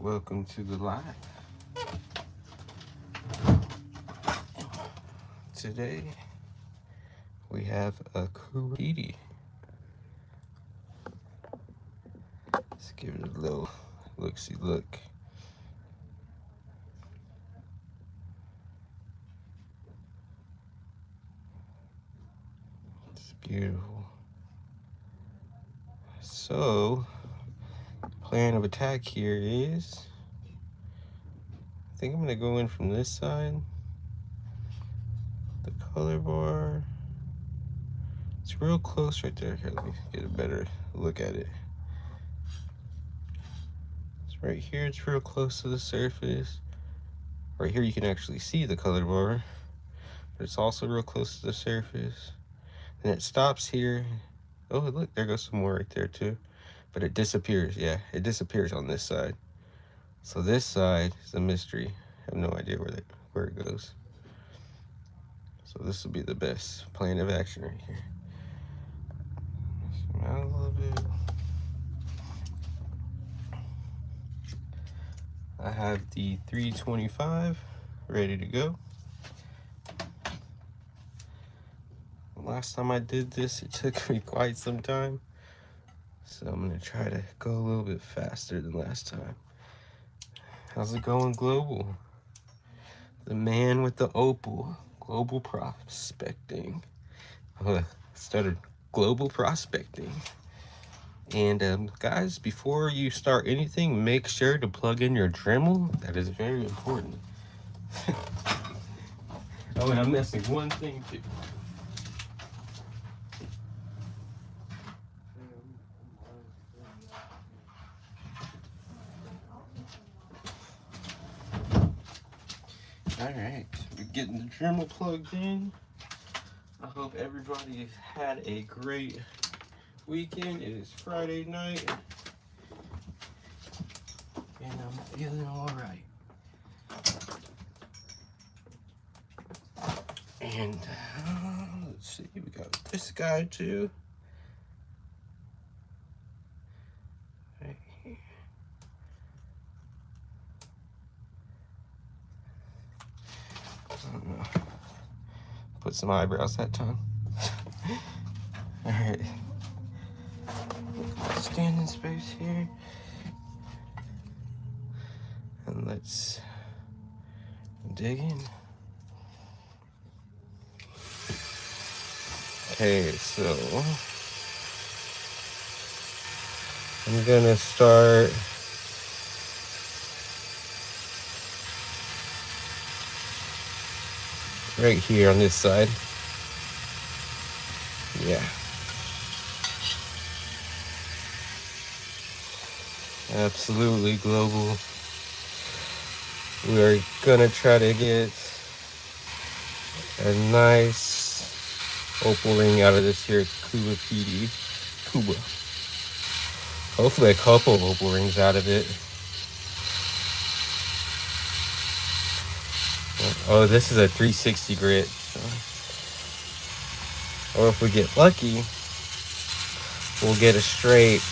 Welcome to the live. Today we have a Coober Pedy. Let's give it a little look-see look. It's beautiful. So, plan of attack here is, I think I'm gonna go in from this side. The color bar. It's real close right there. Here, let me get a better look at it. It's right here, it's real close to the surface. Right here you can actually see the color bar, but it's also real close to the surface. And it stops here. Oh, look, there goes some more right there too. But it disappears, yeah, it disappears on this side. So this side is a mystery. I have no idea where it goes. So this will be the best plan of action right here. Zoom out a little bit. I have the 325 ready to go. Last time I did this, it took me quite some time. So I'm gonna try to go a little bit faster than last time. How's it going, Global? The man with the opal, global prospecting. Started global prospecting. And guys, before you start anything, make sure to plug in your Dremel. That is very important. Oh, and I'm missing one thing too. All right, we're getting the Dremel plugged in. I hope everybody had a great weekend. It is Friday night, and I'm feeling all right. And let's see, we got this guy too. Right here. I don't know. Put some eyebrows that time. All right. Standing space here. And let's dig in. Okay, so I'm gonna start right here on this side. Yeah. Absolutely, Global. We are gonna try to get a nice opal ring out of this here Coober Pedy. Hopefully a couple of opal rings out of it. Oh, this is a 360 grit. So. Or if we get lucky, we'll get a straight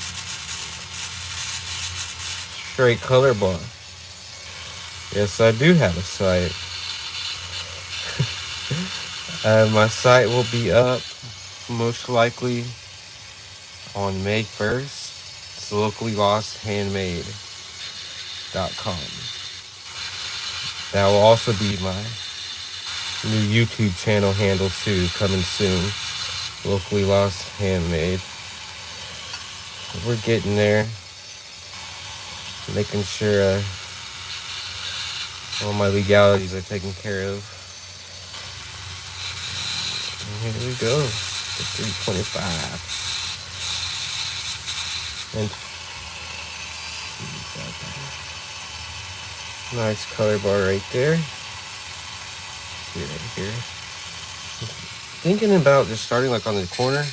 color bar. Yes, I do have a site. My site will be up most likely on May 1st. It's locallylosthandmade.com. That will also be my new YouTube channel handle too, coming soon. Locally Lost Handmade. We're getting there. Making sure all my legalities are taken care of. And here we go. The 325. And nice color bar right there. See it right here. Thinking about just starting like on the corner.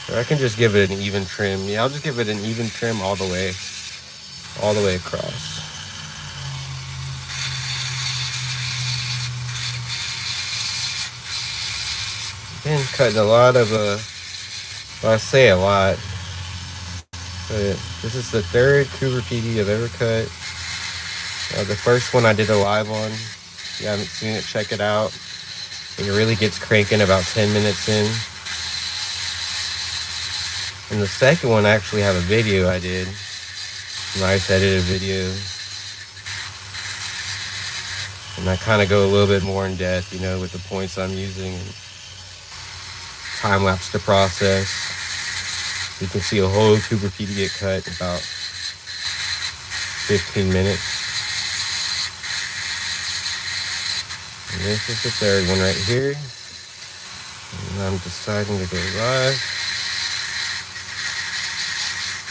Or I can just give it an even trim. Yeah, I'll just give it an even trim all the way across. Been cutting a lot of Well, I say a lot, but this is the third Coober Pedy I've ever cut. The first one I did a live on. If you haven't seen it, check it out. It really gets cranking about 10 minutes in. And the second one, I actually have a video I did. Nice edited video. And I kind of go a little bit more in depth, you know, with the points I'm using and time lapse the process. You can see a whole Coober Pedy get cut in about 15 minutes. And this is the third one right here. And I'm deciding to go live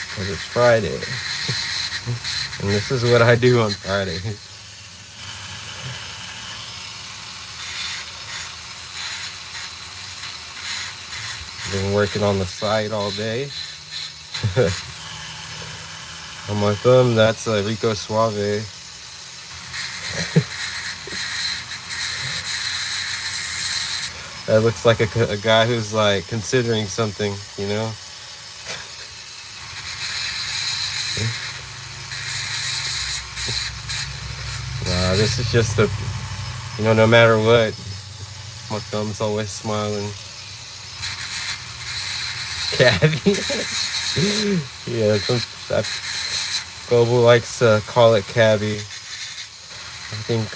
because it's Friday. And this is what I do on Friday. Been working on the site all day. On my thumb, that's Rico Suave. That looks like a guy who's like considering something, you know? This is just a, you know, no matter what, my thumb's always smiling. Cabby. Yeah, Global likes to call it Cabby. I think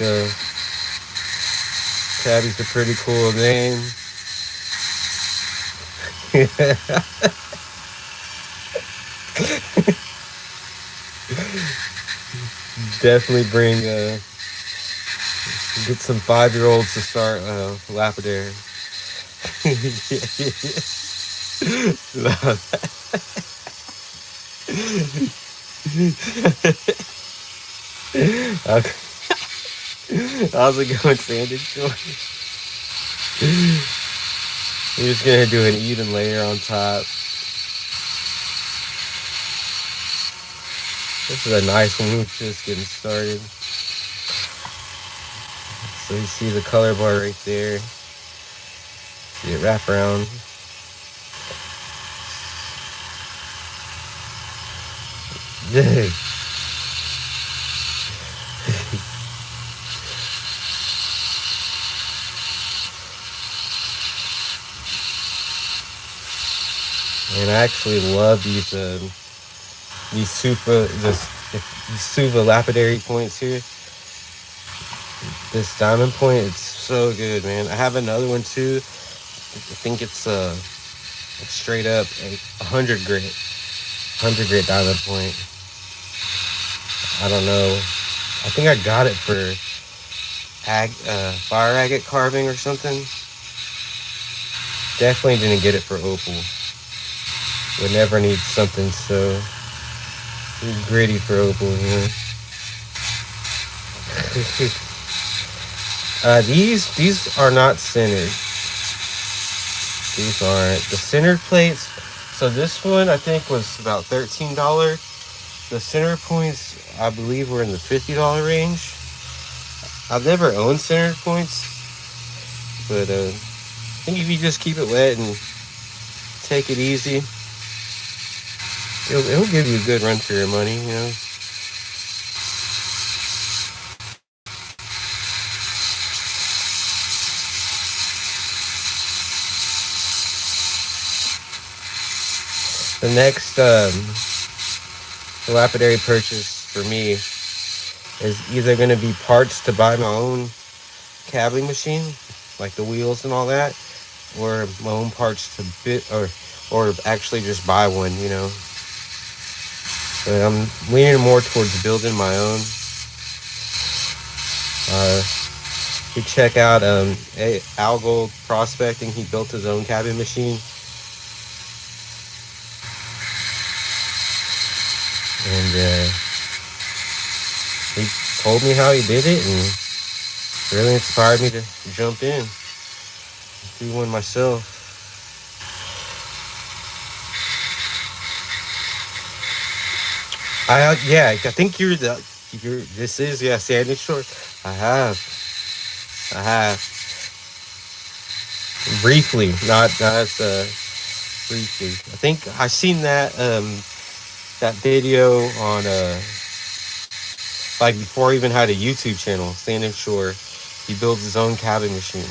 Cabby's a pretty cool name. Definitely get some 5-year-olds to start lapidary. How's it going, Sandy? We're just gonna do an even layer on top. This is a nice one. We're just getting started. So you see the color bar right there. See it wrap around. Dang. And I actually love these Suva lapidary points here. This diamond point, it's so good, man. I have another one too. I think it's straight up a 100 grit diamond point. I don't know. I think I got it for fire agate carving or something. Definitely didn't get it for opal. Would never need something so gritty for opal, you know. These are not centered. These aren't. The centered plates, so this one I think was about $13. The center points, I believe, were in the $50 range. I've never owned centered points, but I think if you just keep it wet and take it easy, it'll give you a good run for your money, you know. The next lapidary purchase for me is either going to be parts to buy my own cabbing machine, like the wheels and all that, or my own parts to or actually just buy one, you know. But I'm leaning more towards building my own. You check out Al Gold Prospecting. He built his own cabbing machine. And he told me how he did it, and really inspired me to jump in, do one myself. I think this is Sandy Shore. I have briefly, not as briefly. I think I seen that that video on like before I even had a YouTube channel, Standing Shore. He builds his own cabin machine.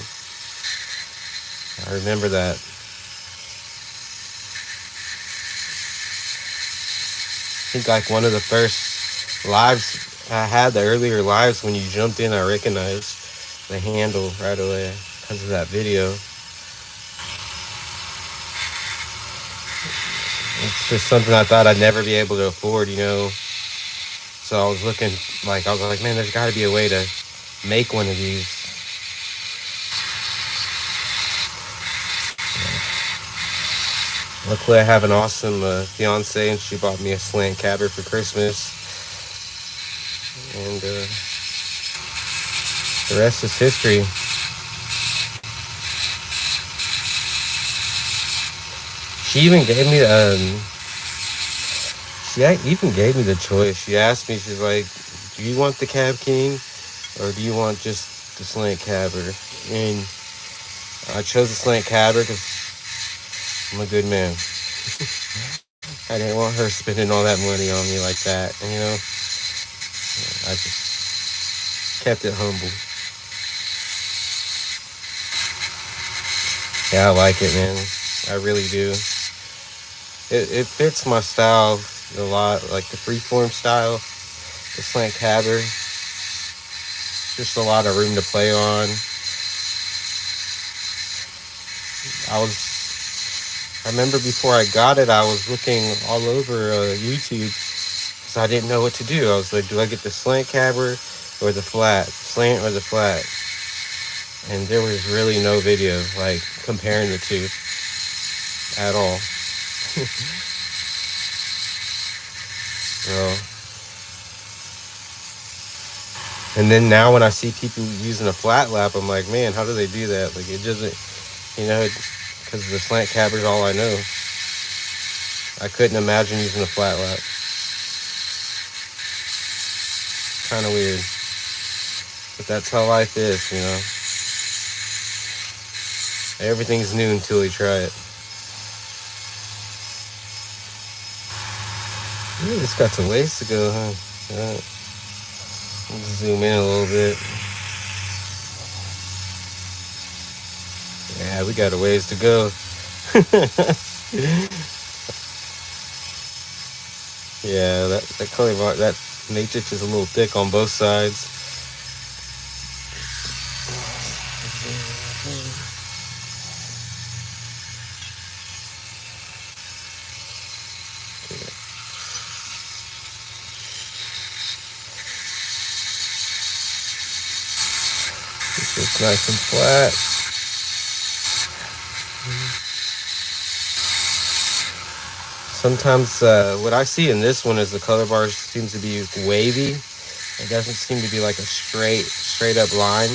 I remember that. I think like one of the first lives I had, the earlier lives when you jumped in, I recognized the handle right away because of that video. It's just something I thought I'd never be able to afford, you know. So I was looking, like, I was like, man, there's got to be a way to make one of these. Luckily, I have an awesome fiance, and she bought me a slant cabber for Christmas. And the rest is history. She even gave me the choice. She asked me, she's like, do you want the Cab King or do you want just the slant cabber? And I chose the slant cabber because I'm a good man. I didn't want her spending all that money on me like that, you know. I just kept it humble. Yeah, I like it, man. I really do. It fits my style a lot, like the freeform style, the slant cabber. Just a lot of room to play on. I remember before I got it, I was looking all over YouTube because I didn't know what to do. I was like, do I get the slant cabber or the flat? Slant or the flat? And there was really no video like comparing the two at all. So, and then now when I see people using a flat lap, I'm like, man, how do they do that? Like, it doesn't, you know, because the slant cabber is all I know. I couldn't imagine using a flat lap. Kind of weird. But that's how life is, you know. Everything's new until you try it. Ooh, it's got some ways to go, huh? Zoom in a little bit. Yeah, we got a ways to go. Yeah, that color bar, that matrix is a little thick on both sides. It's just nice and flat. Sometimes what I see in this one is the color bar seems to be wavy. It doesn't seem to be like a straight up line.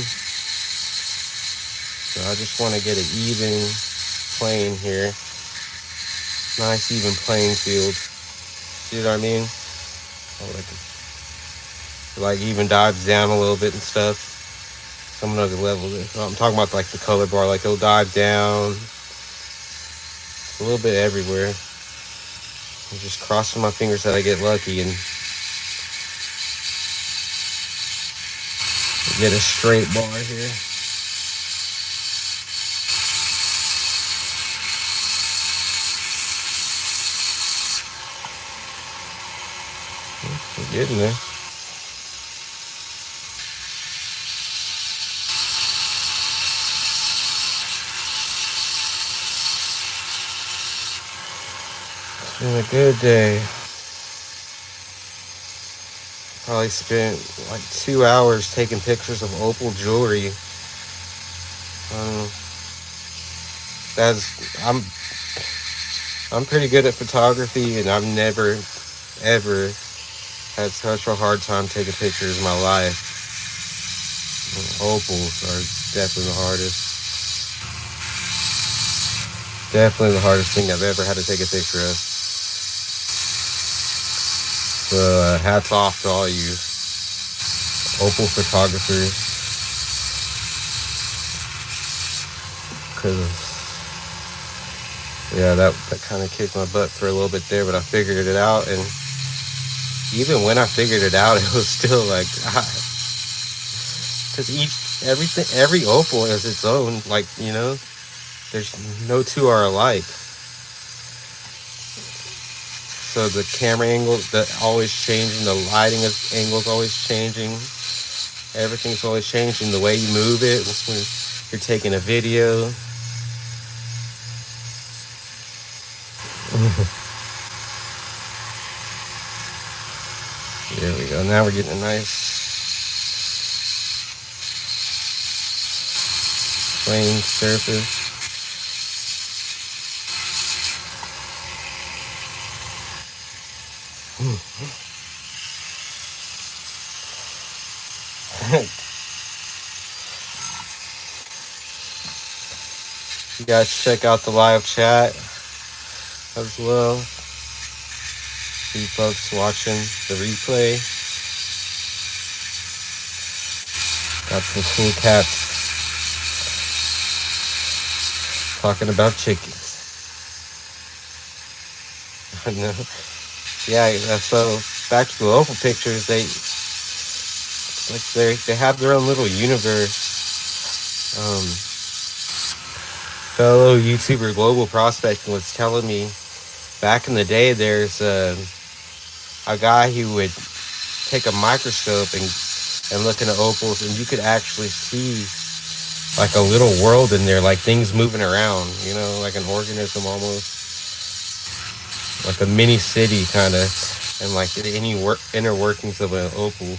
So I just want to get an even plane here. Nice even playing field. See what I mean? Like even dives down a little bit and stuff. Some other level. I'm talking about like the color bar. Like it'll dive down. It's a little bit everywhere. I'm just crossing my fingers that I get lucky and get a straight bar here. We're getting there. It's been a good day. Probably spent like 2 hours taking pictures of opal jewelry. I'm pretty good at photography, and I've never ever had such a hard time taking pictures in my life. Opals are definitely the hardest. Definitely the hardest thing I've ever had to take a picture of. So hats off to all you opal photographers, because Yeah, that kind of kicked my butt for a little bit there, but I figured it out. And even when I figured it out, it was still like, because every opal has its own, like, you know, there's no two are alike. So the camera angles, always changing, the lighting angles always changing. Everything's always changing. The way you move it when you're taking a video. There we go. Now we're getting a nice plain surface. You guys check out the live chat as well. See folks watching the replay. Got some cool cats talking about chickens. I know. Yeah, so back to the opal pictures, they have their own little universe. Fellow YouTuber Global Prospecting was telling me back in the day there's a guy who would take a microscope and look into opals, and you could actually see like a little world in there, like things moving around, you know, like an organism almost, like a mini city kind of, and like the inner workings of an opal.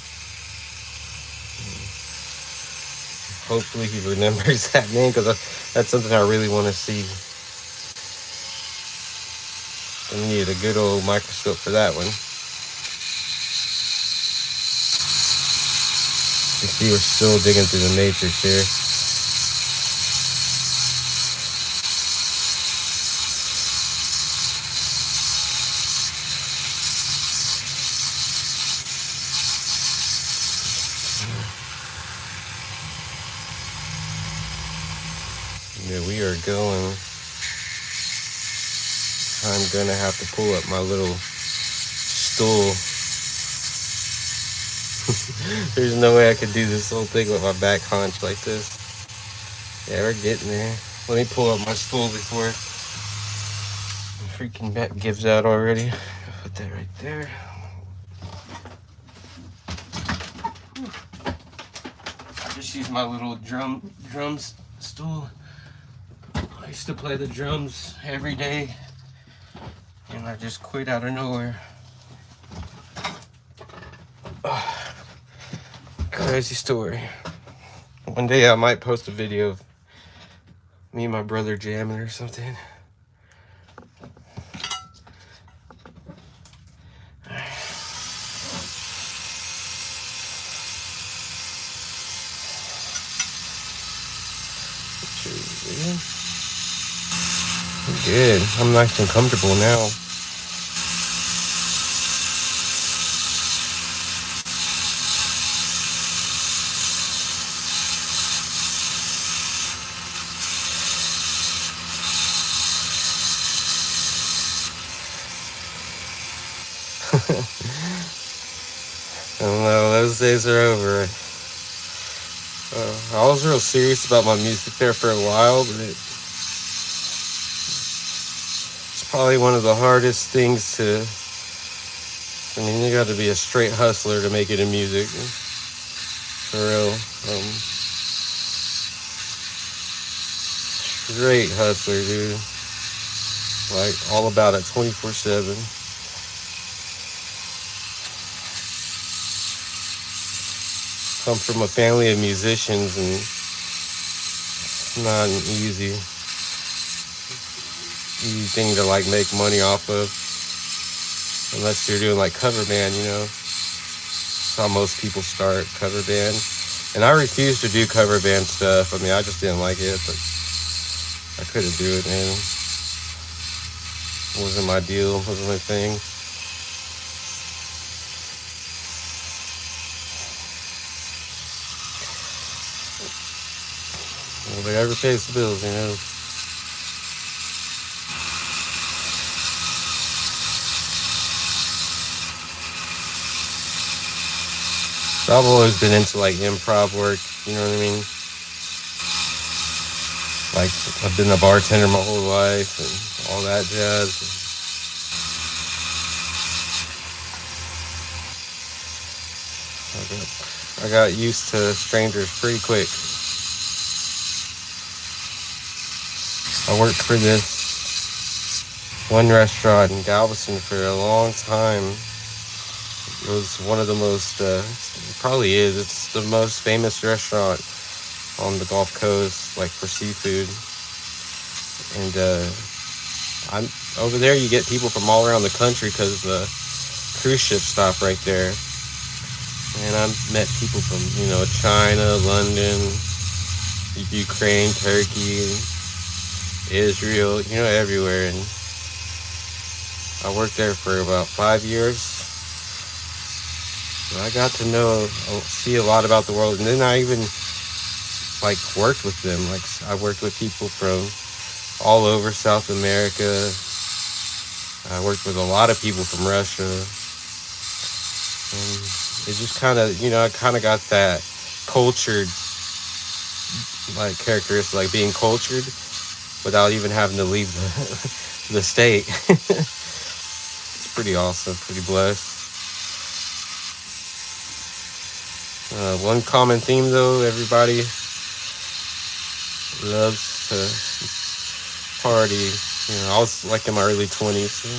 Hopefully he remembers that name, because that's something I really want to see. I needed a good old microscope for that one. You see, we're still digging through the matrix here. Yeah, we are going. I'm gonna have to pull up my little stool. There's no way I could do this whole thing with my back hunched like this. Yeah, we're getting there. Let me pull up my stool before the freaking back gives out already. Put that right there. I just use my little drums stool. I used to play the drums every day, and I just quit out of nowhere. Crazy story. One day I might post a video of me and my brother jamming or something. Good. I'm nice and comfortable now. I don't know, those days are over. I was real serious about my music there for a while, but it's probably one of the hardest things to, I mean, you got to be a straight hustler to make it in music, for real. Straight hustler, dude. Like, all about it, 24/7. Come from a family of musicians, and it's not an easy thing to like make money off of, unless you're doing like cover band, you know. That's how most people start, cover band. And I refused to do cover band stuff. I mean, I just didn't like it, but I couldn't do it, man. It wasn't my deal, it wasn't my thing. Well, whatever pays the bills, you know. So I've always been into like improv work, you know what I mean? Like I've been a bartender my whole life and all that jazz. I got used to strangers pretty quick. I worked for this one restaurant in Galveston for a long time. It was one of the most, it probably is, it's the most famous restaurant on the Gulf Coast, like for seafood. And I'm over there. You get people from all around the country because the cruise ship stop right there. And I met people from, you know, China, London, Ukraine, Turkey, Israel, you know, everywhere. And I worked there for about 5 years. So I got to see a lot about the world. And then I even like worked with them. Like I worked with people from all over South America. I worked with a lot of people from Russia. And it just kind of, you know, I kind of got that cultured, like, characteristic, like being cultured without even having to leave the state. It's pretty awesome, pretty blessed. One common theme, though, everybody loves to party. You know, I was like in my early 20s, so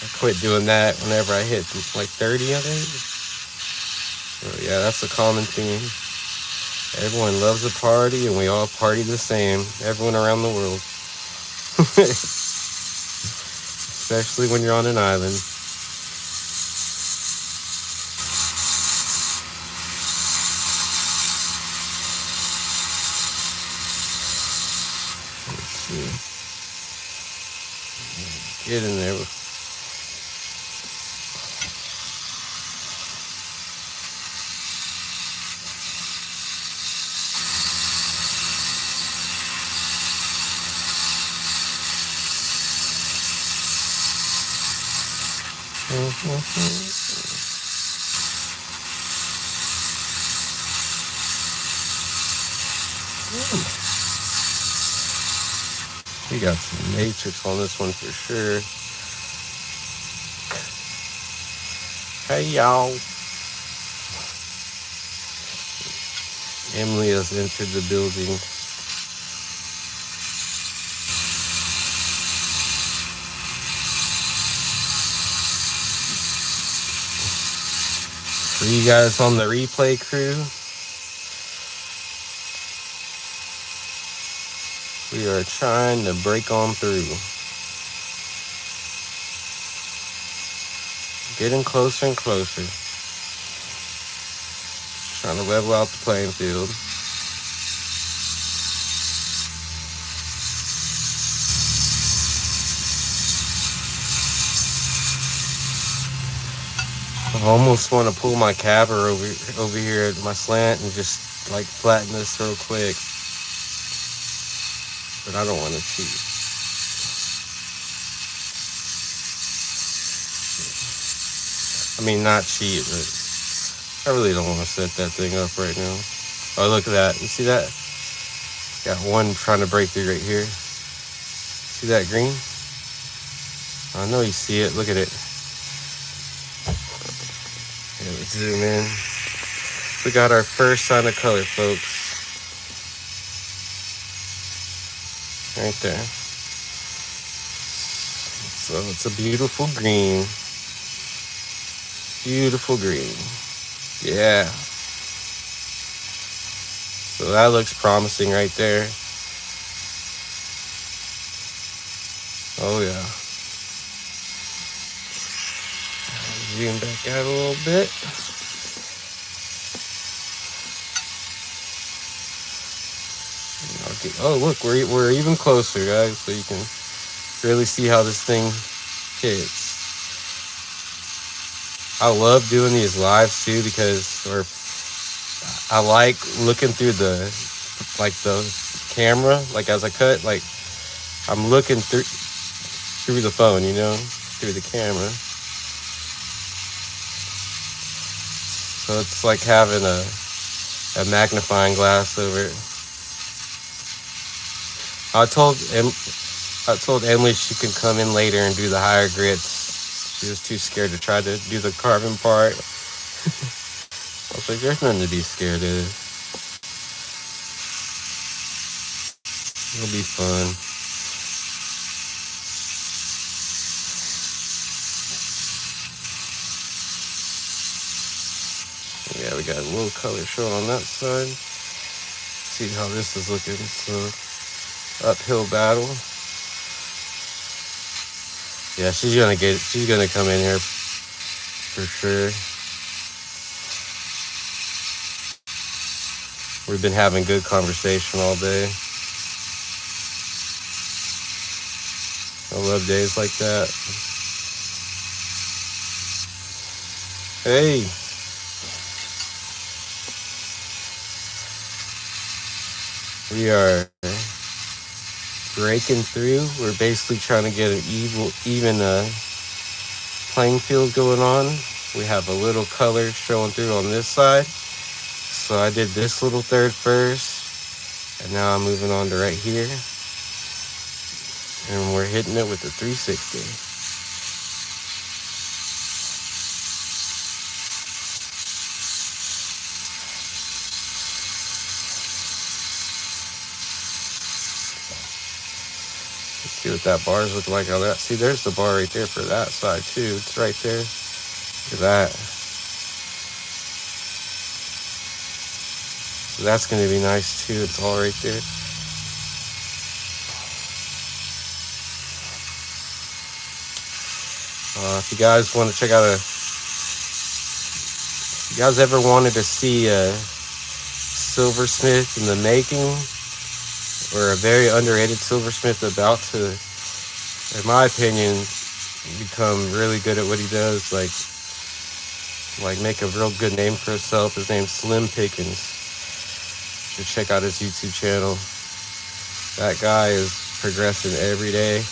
I quit doing that whenever I hit like 30, I think. So yeah, that's a common theme. Everyone loves a party, and we all party the same. Everyone around the world. Especially when you're on an island. Let's see. Get in there. We got some matrix on this one for sure. Hey y'all. Emily has entered the building. For you guys on the replay crew, we are trying to break on through. Getting closer and closer. Trying to level out the playing field. I almost want to pull my capper over here at my slant and just like flatten this real quick. But I don't want to cheat. I mean, not cheat, but I really don't want to set that thing up right now. Oh, look at that. You see that? Got one trying to break through right here. See that green? I know you see it. Look at it. Yeah, let's zoom in. We got our first sign of color, folks. Right there. So it's a beautiful green. Beautiful green. Yeah. So that looks promising right there. Oh yeah. Zoom back out a little bit. Okay. Oh look, we're even closer, guys, so you can really see how this thing hits. I love doing these lives too because, I like looking through the camera, like as I cut, like I'm looking through the phone, you know, through the camera. So it's like having a magnifying glass over it. I told Emily she can come in later and do the higher grits. She was too scared to try to do the carbon part. I was like, there's nothing to be scared of. It'll be fun. Yeah, we got a little color showing on that side. See how this is looking. So, uphill battle. Yeah, she's gonna come in here for sure. We've been having good conversation all day. I love days like that. Hey. We are breaking through. We're basically trying to get an even playing field going on. We have a little color showing through on this side. So I did this little third first, and now I'm moving on to right here. And we're hitting it with the 360. Let's see what that bar's looking like on that. See, there's the bar right there for that side too. It's right there. Look at that. So that's going to be nice too. It's all right there. If you guys want to check out if you guys ever wanted to see a silversmith in the making, or a very underrated silversmith about to, in my opinion, become really good at what he does, like make a real good name for himself. His name's Slim Pickens. You should check out his YouTube channel. That guy is progressing every day.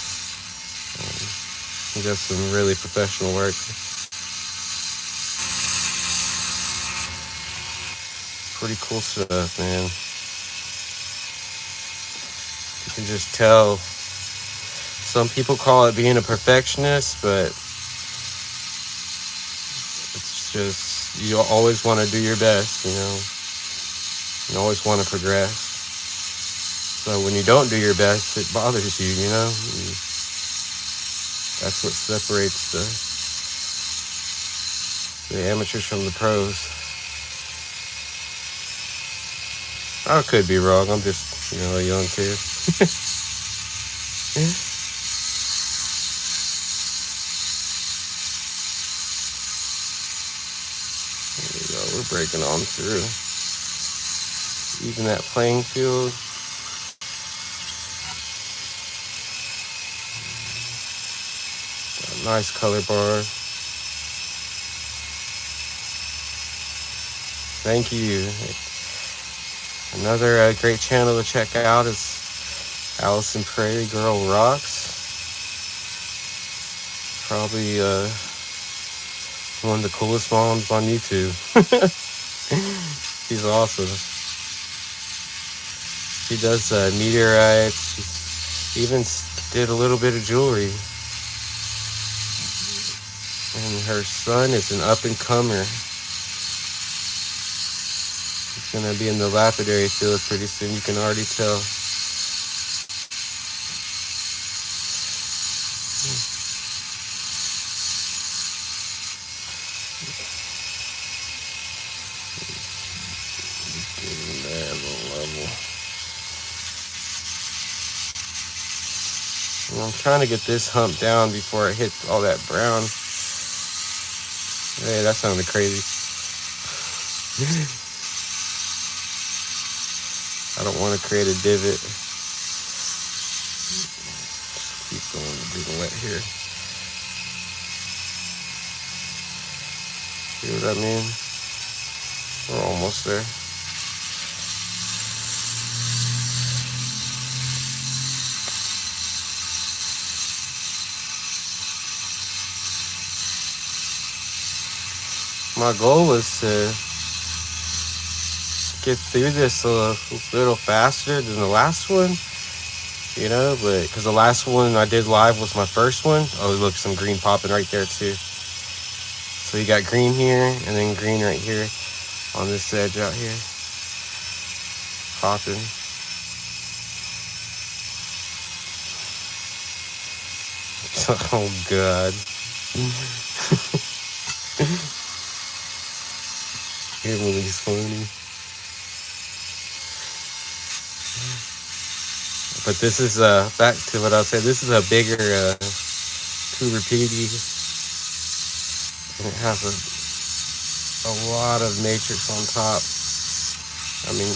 He does some really professional work. Pretty cool stuff, man. You can just tell. Some people call it being a perfectionist, but it's just, you always want to do your best, you know. You always want to progress. So when you don't do your best, it bothers you, you know. That's what separates the amateurs from the pros. I could be wrong. I'm just, you know, a young kid. There we go. We're breaking on through. Even that playing field. Got a nice color bar. Thank you. Another great channel to check out is Allison Prairie Girl Rocks. Probably one of the coolest moms on YouTube. She's awesome. She does meteorites. She even did a little bit of jewelry. And her son is an up-and-comer. He's going to be in the lapidary field pretty soon. You can already tell. I'm trying to get this hump down before I hit all that brown. Hey, that sounded crazy. I don't want to create a divot. Just keep going, getting wet here. See what I mean? We're almost there. My goal was to get through this a little faster than the last one, you know, but because the last one I did live was my first one. Oh, look, some green popping right there too. So you got green here and then green right here on this edge out here. Popping. Oh God. Emily's funny. But this is back to what I said. This is a bigger Coober Pedy, and it has a lot of matrix on top. I mean,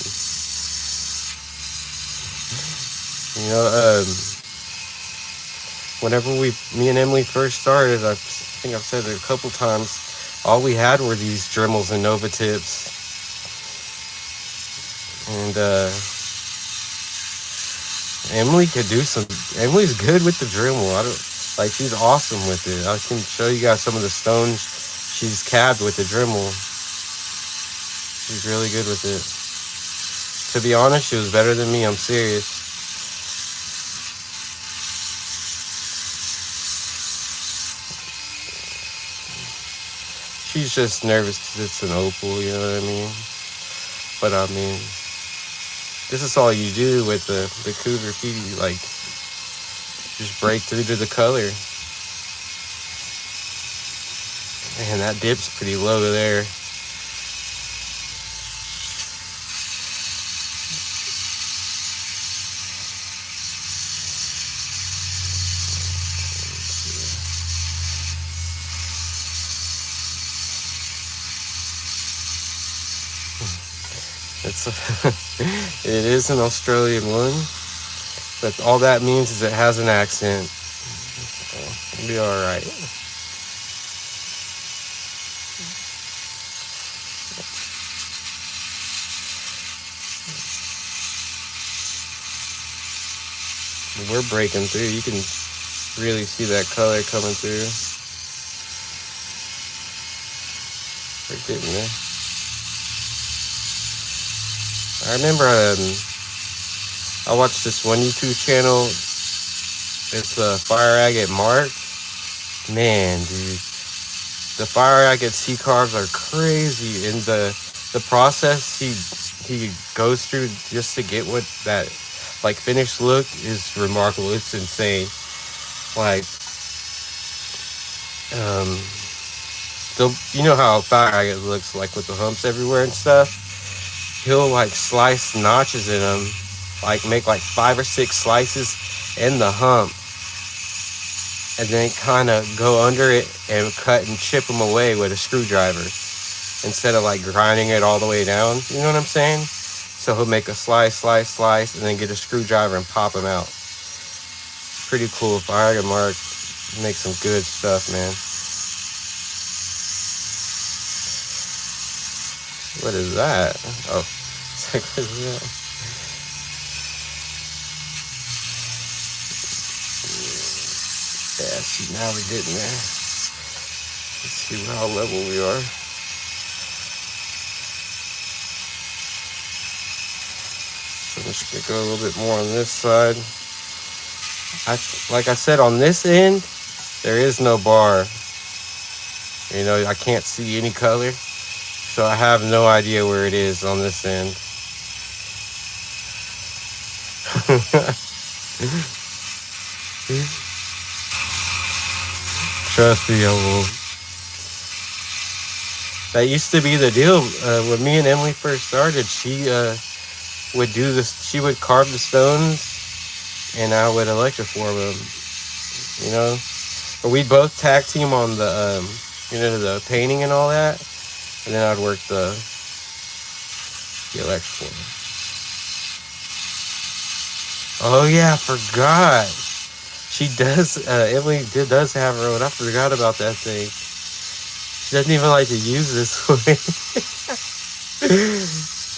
you know, whenever me and Emily first started, I think I've said it a couple times, all we had were these Dremels and Nova tips. And Emily could do some, Emily's good with the Dremel. She's awesome with it. I can show you guys some of the stones she's cabbed with the Dremel. She's really good with it. To be honest, she was better than me. I'm serious. She's just nervous because it's an opal, you know what I mean? But I mean, this is all you do with the Coober Pedy, like, just break through to the color. Man, that dip's pretty low there. It is an Australian one, but all that means is it has an accent. So it'll be all right. We're breaking through. You can really see that color coming through. We're getting there. I remember I watched this one YouTube channel. It's Fire Agate Mark. Man, dude, the Fire Agate sea carves are crazy, and the process he goes through just to get what that like finished look is remarkable. It's insane. Like, you know how Fire Agate looks like with the humps everywhere and stuff. He'll like slice notches in them, like make like 5 or 6 slices in the hump, and then kind of go under it and cut and chip them away with a screwdriver instead of like grinding it all the way down. You know what I'm saying? So he'll make a slice, and then get a screwdriver and pop them out. Pretty cool. Fire Agate Mark makes some good stuff, man. What is that? Oh, it's like, what is that? Yeah, see, now we're getting there. Let's see how level we are. So I'm just gonna go a little bit more on this side. Like I said, on this end, there is no bar. You know, I can't see any color. So I have no idea where it is on this end. Trust me, I will. That used to be the deal. When me and Emily first started, she would do this. She would carve the stones, and I would electroform them. You know, but we'd both tag team on the the painting and all that. And then I'd work the electrical. Oh yeah, I forgot. She does. Emily does have her own. I forgot about that thing. She doesn't even like to use this one.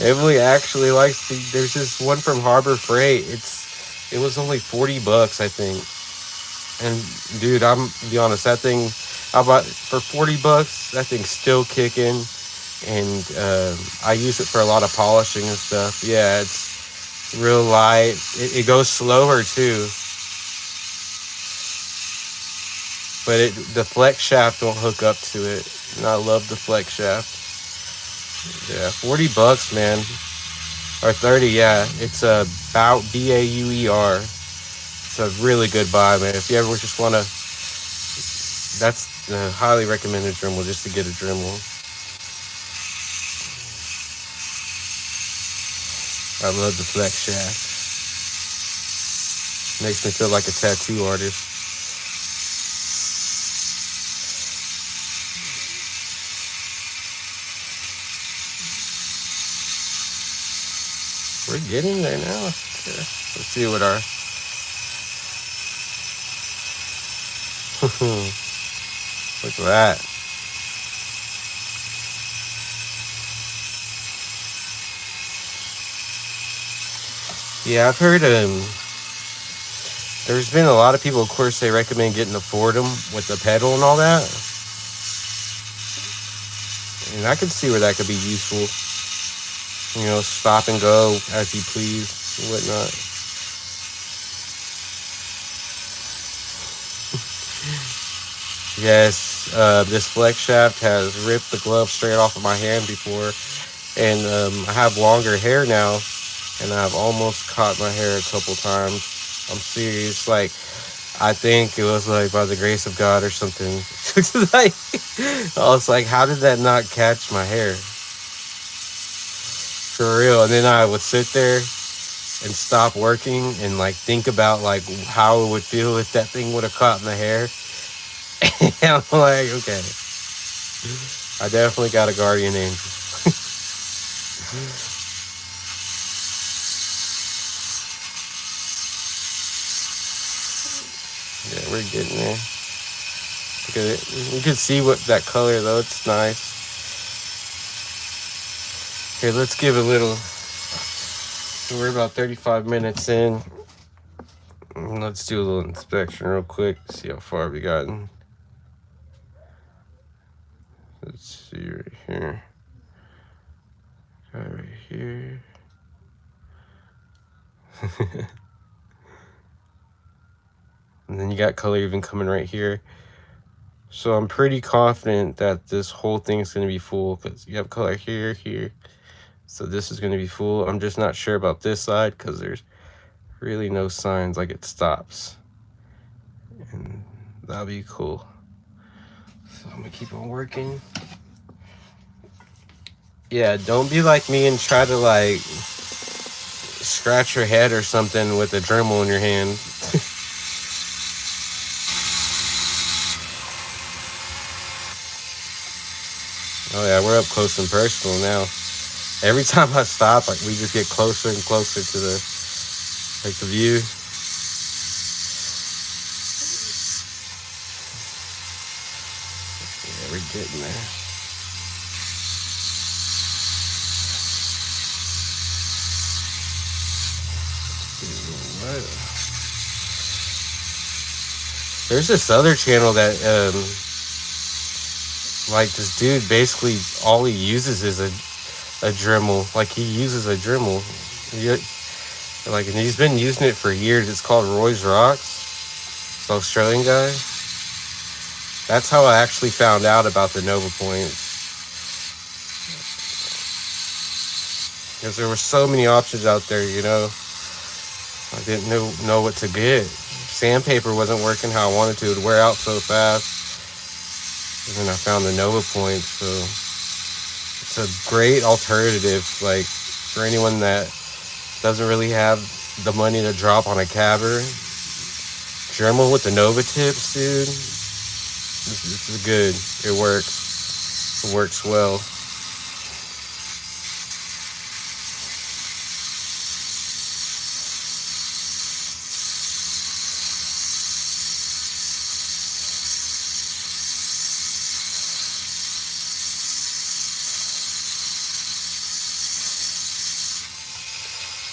Emily actually likes to. There's this one from Harbor Freight. It was only $40, I think. And dude, I'm to be honest, that thing I bought for $40. That thing's still kicking. and I use it for a lot of polishing and stuff. Yeah, it's real light. It goes slower too, but the flex shaft won't hook up to it, and I love the flex shaft. Yeah, $40, man, or 30. Yeah, it's about Bauer. It's a really good buy, man. If you ever just want to, that's highly recommended Dremel, just to get a Dremel. I love the flex shaft. Makes me feel like a tattoo artist. We're getting there now. Okay. Let's see what our look at that. Yeah, I've heard there's been a lot of people, of course, they recommend getting the Fordham with the pedal and all that. And I could see where that could be useful. You know, stop and go as you please and whatnot. Yes, this flex shaft has ripped the glove straight off of my hand before. And I have longer hair now, and I've almost caught my hair a couple times. I'm serious. Like, I think it was like by the grace of God or something. Like, I was like, how did that not catch my hair? For real. And then I would sit there and stop working and like think about like how it would feel if that thing would have caught my hair. And I'm like, okay, I definitely got a guardian angel. Yeah, we're getting there. Look at it. You can see what that color though. It's nice. Here, let's give a little. We're about 35 minutes in. Let's do a little inspection real quick. See how far we gotten. Let's see right here. Got right here. And then you got color even coming right here. So I'm pretty confident that this whole thing is going to be full because you have color here, here. So this is going to be full. I'm just not sure about this side because there's really no signs like it stops. And that'll be cool. So I'm going to keep on working. Yeah, don't be like me and try to like scratch your head or something with a Dremel in your hand. Oh yeah, we're up close and personal now. Every time I stop, like we just get closer and closer to the view. Yeah, we're getting there. There's this other channel that like this dude basically all he uses is a Dremel. Like he uses a Dremel. Like, and he's been using it for years. It's called Roy's Rocks. It's an Australian guy. That's how I actually found out about the Nova Points. Because there were so many options out there, you know. I didn't know what to get. Sandpaper wasn't working how I wanted to. It would wear out so fast. And then I found the Nova Points. So it's a great alternative, like, for anyone that doesn't really have the money to drop on a cabber. Dremel with the Nova tips, dude. This is good. It works. It works well.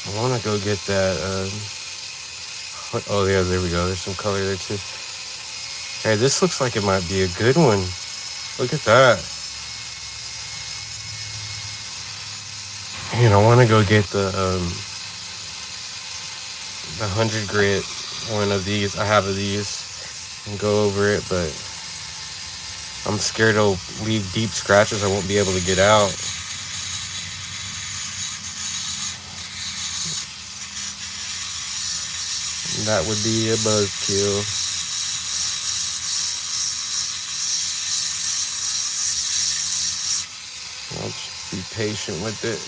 I want to go get that. Oh, yeah, there we go. There's some color there, too. Hey, this looks like it might be a good one. Look at that. And I want to go get the 100 grit one of these. I have of these and go over it, but I'm scared it'll leave deep scratches I won't be able to get out. And that would be a buzzkill. I'll just be patient with it.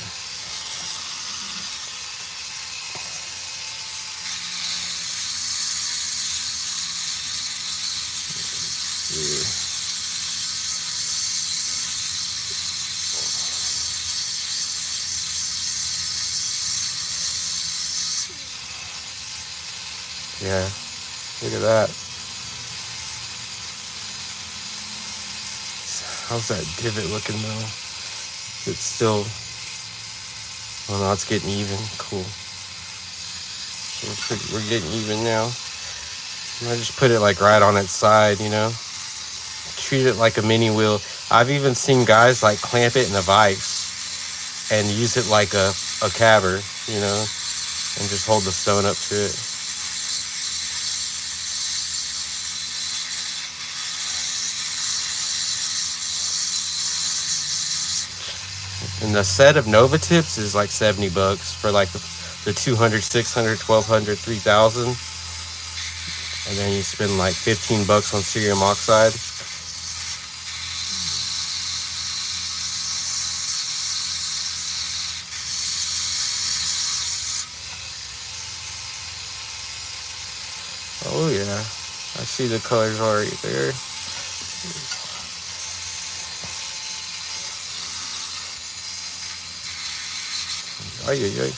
Yeah, look at that. How's that divot looking though? It's still, oh no, it's getting even. Cool. We're getting even now. I just put it like right on its side, you know. Treat it like a mini wheel. I've even seen guys like clamp it in a vise and use it like a caber, you know, and just hold the stone up to it. And the set of Nova tips is like $70 for like the 200, 600, 1200, 3000. And then you spend like $15 on cerium oxide. Oh yeah, I see the colors already there. Ay, ay, ay.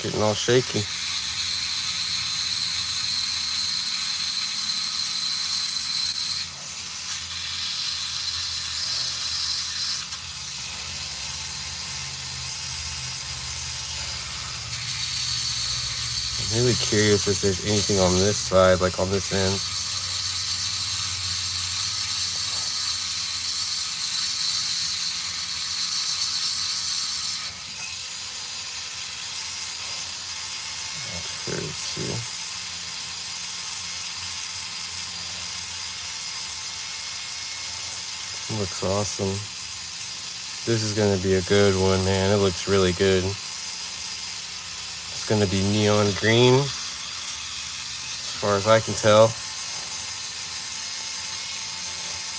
Getting all shaky. I'm really curious if there's anything on this side, like on this end. Let's see. Looks awesome. This is gonna be a good one, man. It looks really good. It's gonna be neon green, as far as I can tell.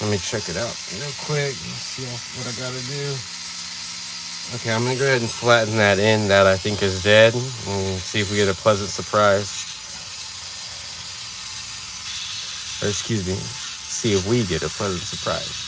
Let me check it out real quick. Let's see what I gotta do. Okay, I'm gonna go ahead and flatten that end that I think is dead and see if we get a pleasant surprise. Or excuse me, see if we get a pleasant surprise.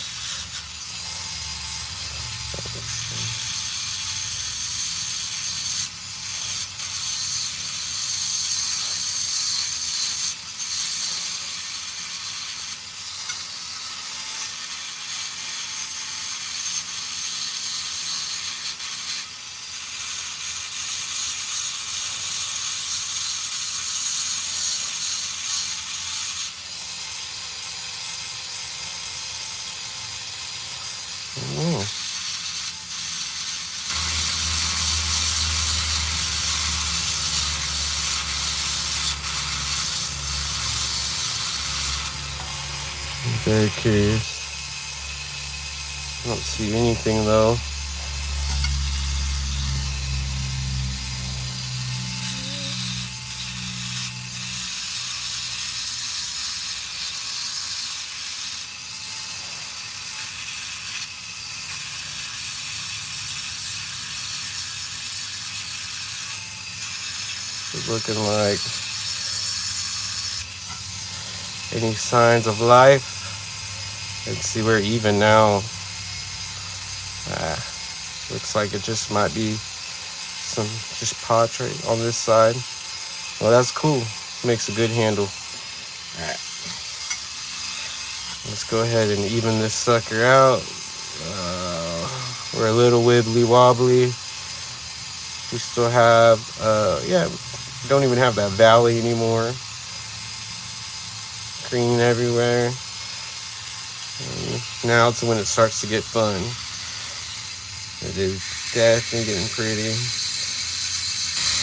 I'm very curious. I don't see anything though. It's looking like any signs of life. Let's see, we're even now. Looks like it just might be some just potch right on this side. Well, that's cool. Makes a good handle. Alright. Let's go ahead and even this sucker out. We're a little wibbly wobbly. We still have, yeah, don't even have that valley anymore. Green everywhere. And now it's when it starts to get fun. It is definitely getting pretty.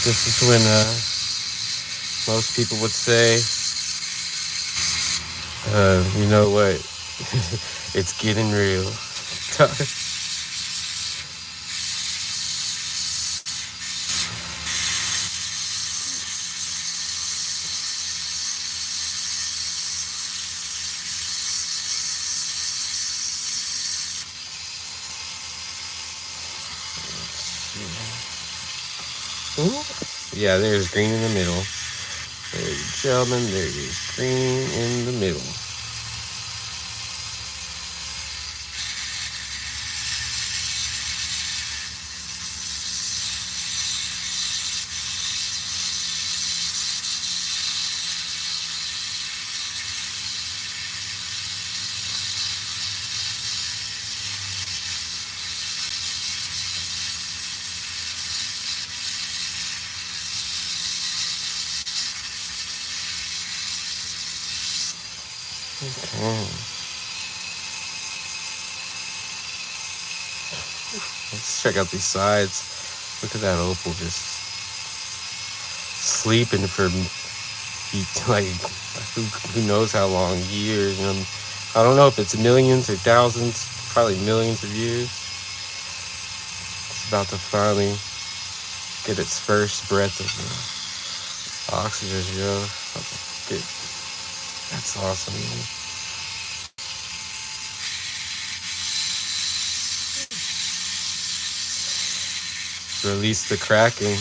This is when most people would say, you know what, it's getting real. Yeah, there's green in the middle. Ladies and gentlemen, there is green in the middle. Okay. Let's check out these sides. Look at that opal just sleeping for like who knows how long, years. I don't know if it's millions or thousands, probably millions of years. It's about to finally get its first breath of oxygen, yo. That's awesome, man. Release the cracking.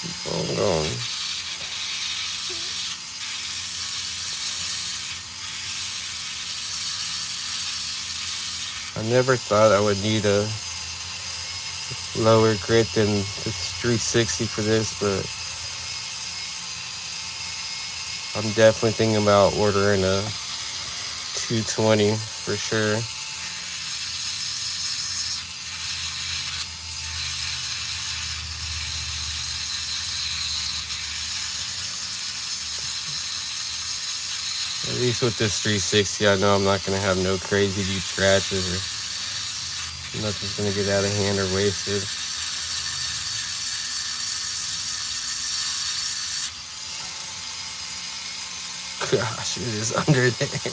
Keep on going. I never thought I would need a lower grit than the 360 for this, but I'm definitely thinking about ordering a 220 for sure. At least with this 360, I know I'm not going to have no crazy deep scratches or nothing's going to get out of hand or wasted. Gosh, it is under there.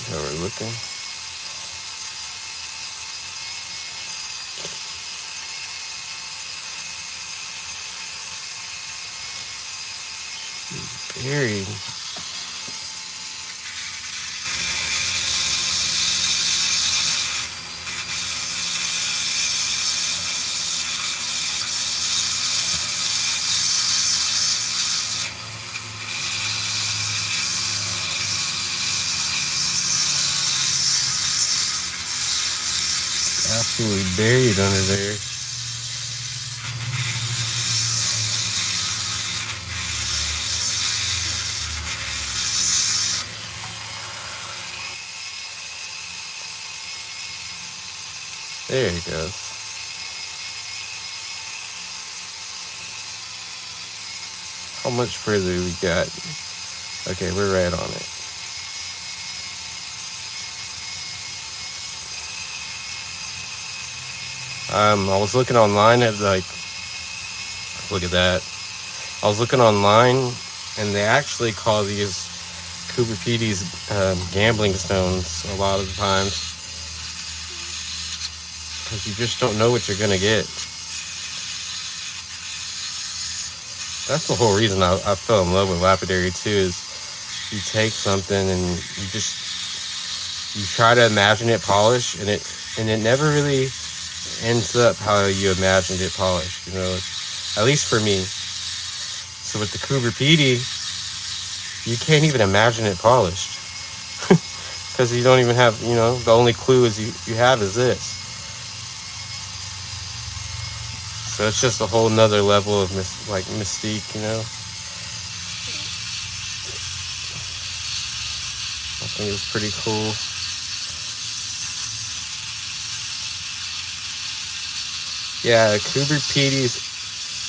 How we're looking. Buried. Absolutely buried under there. There it goes. How much further we got? Okay, we're right on it. I was looking online at look at that. I was looking online, and they actually call these Coober Pedy's gambling stones a lot of the times, because you just don't know what you're gonna get. That's the whole reason I fell in love with lapidary too. Is you take something and you try to imagine it polished, and it never really ends up how you imagined it polished. You know, at least for me. So with the Coober Pedy, you can't even imagine it polished because you don't even have, you know, the only clue is you have is this. So it's just a whole nother level of mystique, you know. I think it's pretty cool. Yeah, Coober Pedy,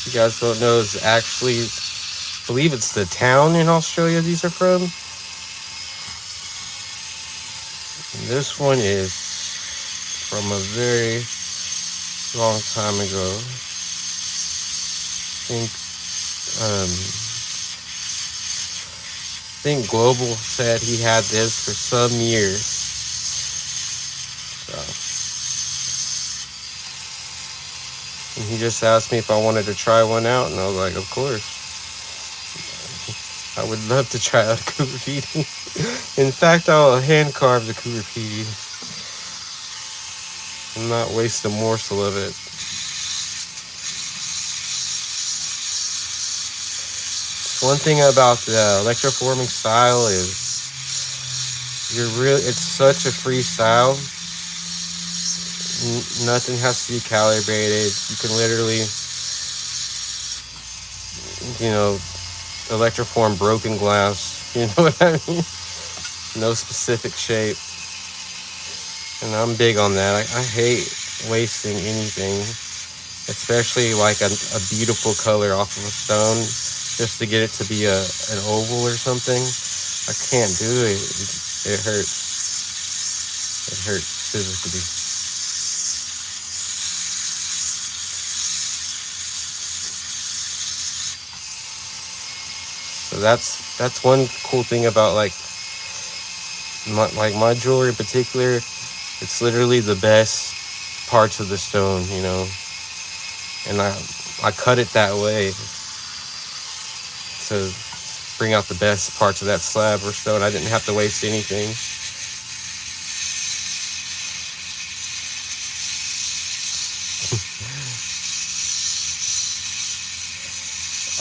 you guys don't know, is actually, I believe it's the town in Australia these are from. And this one is from a very long time ago. I think Global said he had this for some years. So, and he just asked me if I wanted to try one out, and I was like, of course. I would love to try out a Coober Pedy. In fact, I'll hand carve the Coober Pedy and not waste a morsel of it. One thing about the electroforming style is it's such a free style. Nothing has to be calibrated. You can literally, you know, electroform broken glass. You know what I mean? No specific shape. And I'm big on that. I hate wasting anything, especially like a beautiful color off of a stone, just to get it to be an oval or something. I can't do it. It hurts. It hurts physically. So that's one cool thing about like my jewelry in particular. It's literally the best parts of the stone, you know, and I cut it that way to bring out the best parts of that slab or stone. I didn't have to waste anything.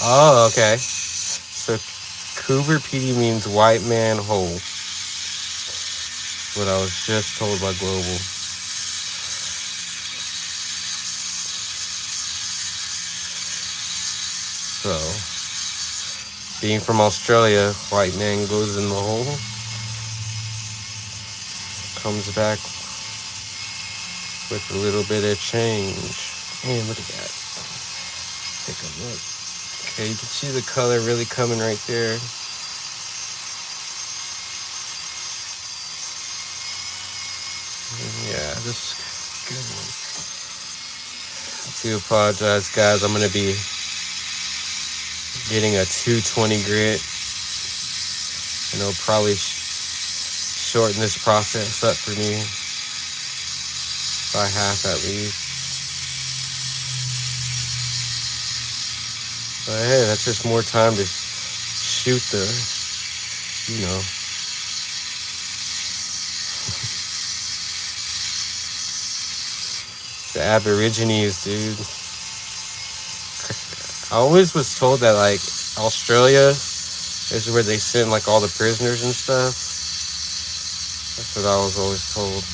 Oh, okay. So Coober Pedy means white man whole. What I was just told by Global. So, being from Australia, white man goes in the hole, comes back with a little bit of change. Man, look at that. Take a look. Okay, you can see the color really coming right there. Yeah, this is a good one. I do apologize, guys. I'm going to be getting a 220 grit, and it'll probably shorten this process up for me by half at least. But hey, that's just more time to shoot the, you know. The Aborigines, dude. I always was told that like Australia is where they send like all the prisoners and stuff. That's what I was always told.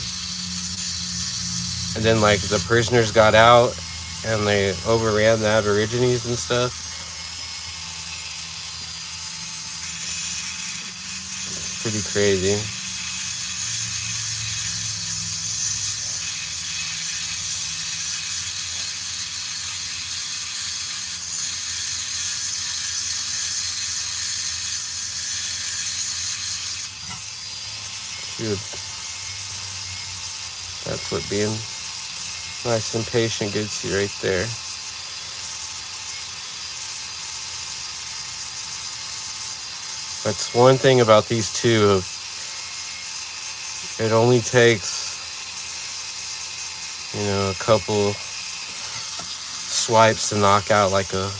And then like the prisoners got out and they overran the Aborigines and stuff. It's pretty crazy. Dude, that's what being nice and patient gets you right there. That's one thing about these two. It only takes, you know, a couple swipes to knock out like a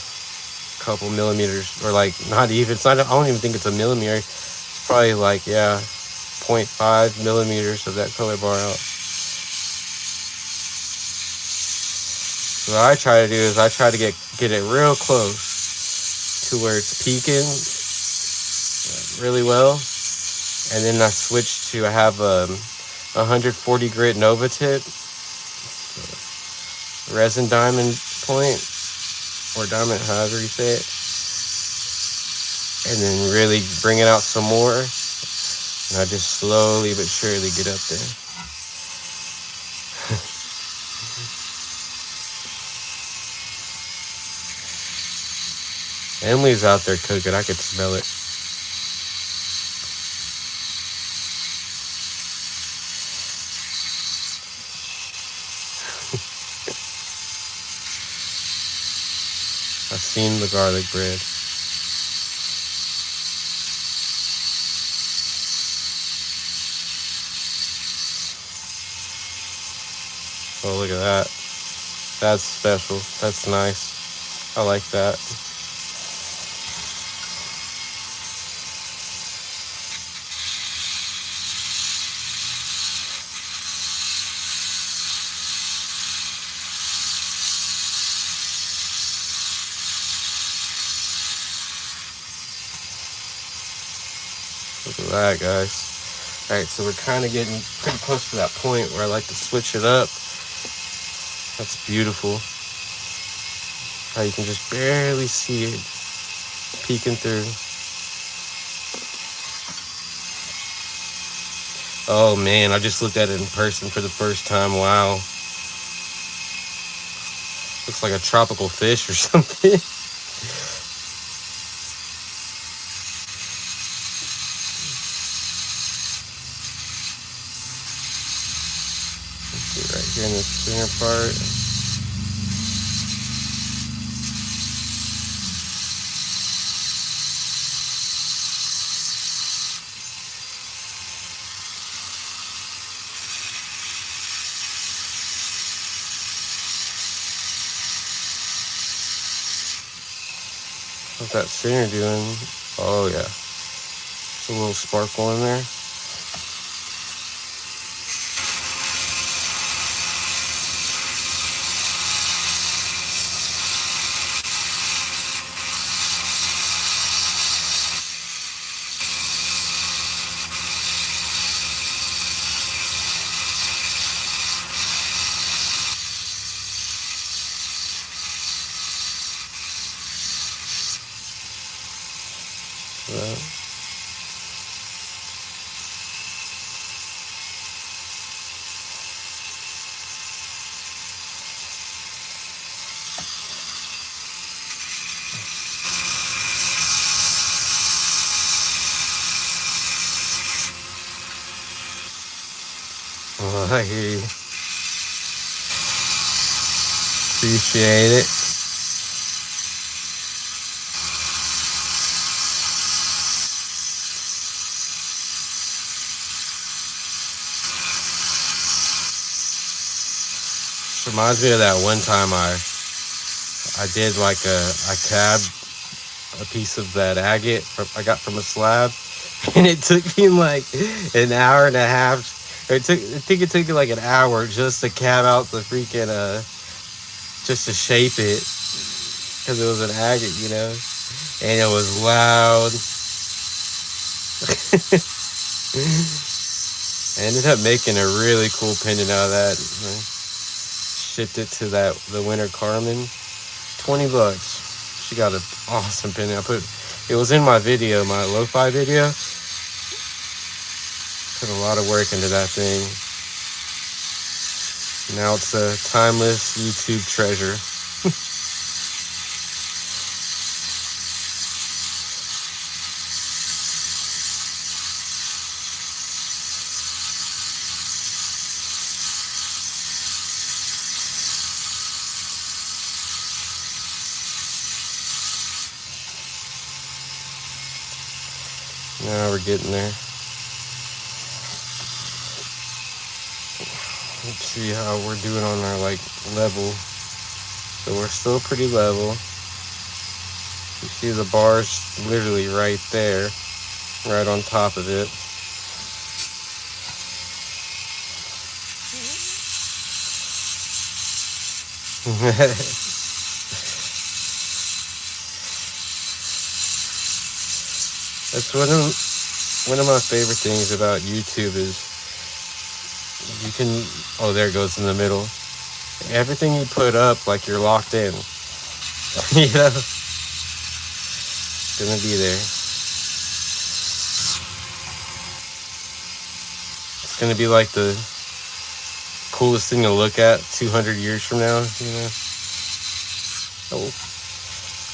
couple millimeters, or like not even. It's not. I don't even think it's a millimeter. It's probably like, yeah, 0.5 millimeters of that color bar out. So what I try to do is I try to get it real close to where it's peaking really well, and then I switch to, I have 140 grit Nova tip, resin diamond point, or diamond, however you say it, and then really bring it out some more, and I just slowly but surely get up there. Emily's out there cooking. I could smell it. I've seen the garlic bread. Oh, look at that. That's special. That's nice. I like that. Look at that, guys. Alright, so we're kind of getting pretty close to that point where I like to switch it up. That's beautiful. How you can just barely see it peeking through. Oh man, I just looked at it in person for the first time. Wow. Looks like a tropical fish or something. Right here in the center part. What's that center doing? Oh yeah. It's a little sparkle in there. Oh, I hear you. Appreciate it. Reminds me of that one time I did like I cabbed a piece of that agate I got from a slab, and it took me like an hour and a half. I think it took me like an hour just to cab out the freaking just to shape it, because it was an agate, you know, and it was loud. I ended up making a really cool pendant out of that. Shipped it to the Winter Carmen, $20. She got an awesome pendant. It was in my video, my lo-fi video. Put a lot of work into that thing. Now it's a timeless YouTube treasure. Now we're getting there. Let's see how we're doing on our like level. So we're still pretty level. You see the bars literally right there, right on top of it. That's one of my favorite things about YouTube is you can, oh, there it goes in the middle. Everything you put up, like you're locked in. You know, it's gonna be there. It's gonna be like the coolest thing to look at 200 years from now, you know. Oh,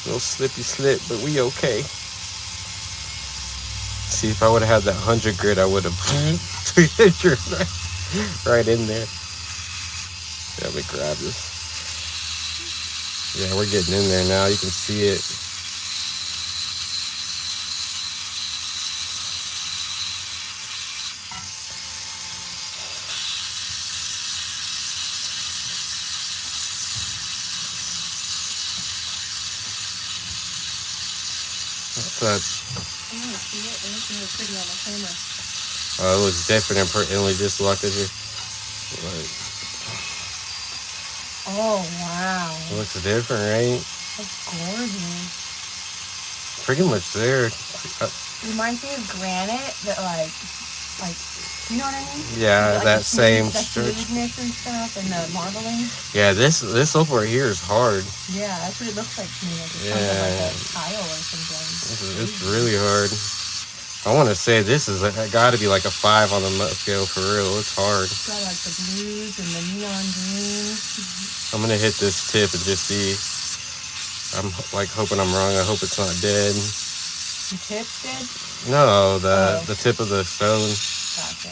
little slippy slip, but we okay. See, if I would have had that 100 grit, I would have right in there. Let me grab this. Yeah, we're getting in there now. You can see it. What's that? I want to see it. It looks really pretty on the camera. Oh, it looks different and only just look at it. Oh, wow. It looks different, right? That's gorgeous. Pretty much there. Reminds me of granite that like, you know what I mean? Yeah, like that same that stretch. smoothness and stuff, and the marbling. Yeah, this opal right here is hard. Yeah, that's what it looks like to me. Like it's kind of like a tile or something. It's really hard. I want to say this is got to be like a 5 on the scale for real. It's hard. It's got like the blues and the neon greens. I'm gonna hit this tip and just see. I'm like hoping I'm wrong. I hope it's not dead. The tip's dead? No, the tip of the stone. Gotcha.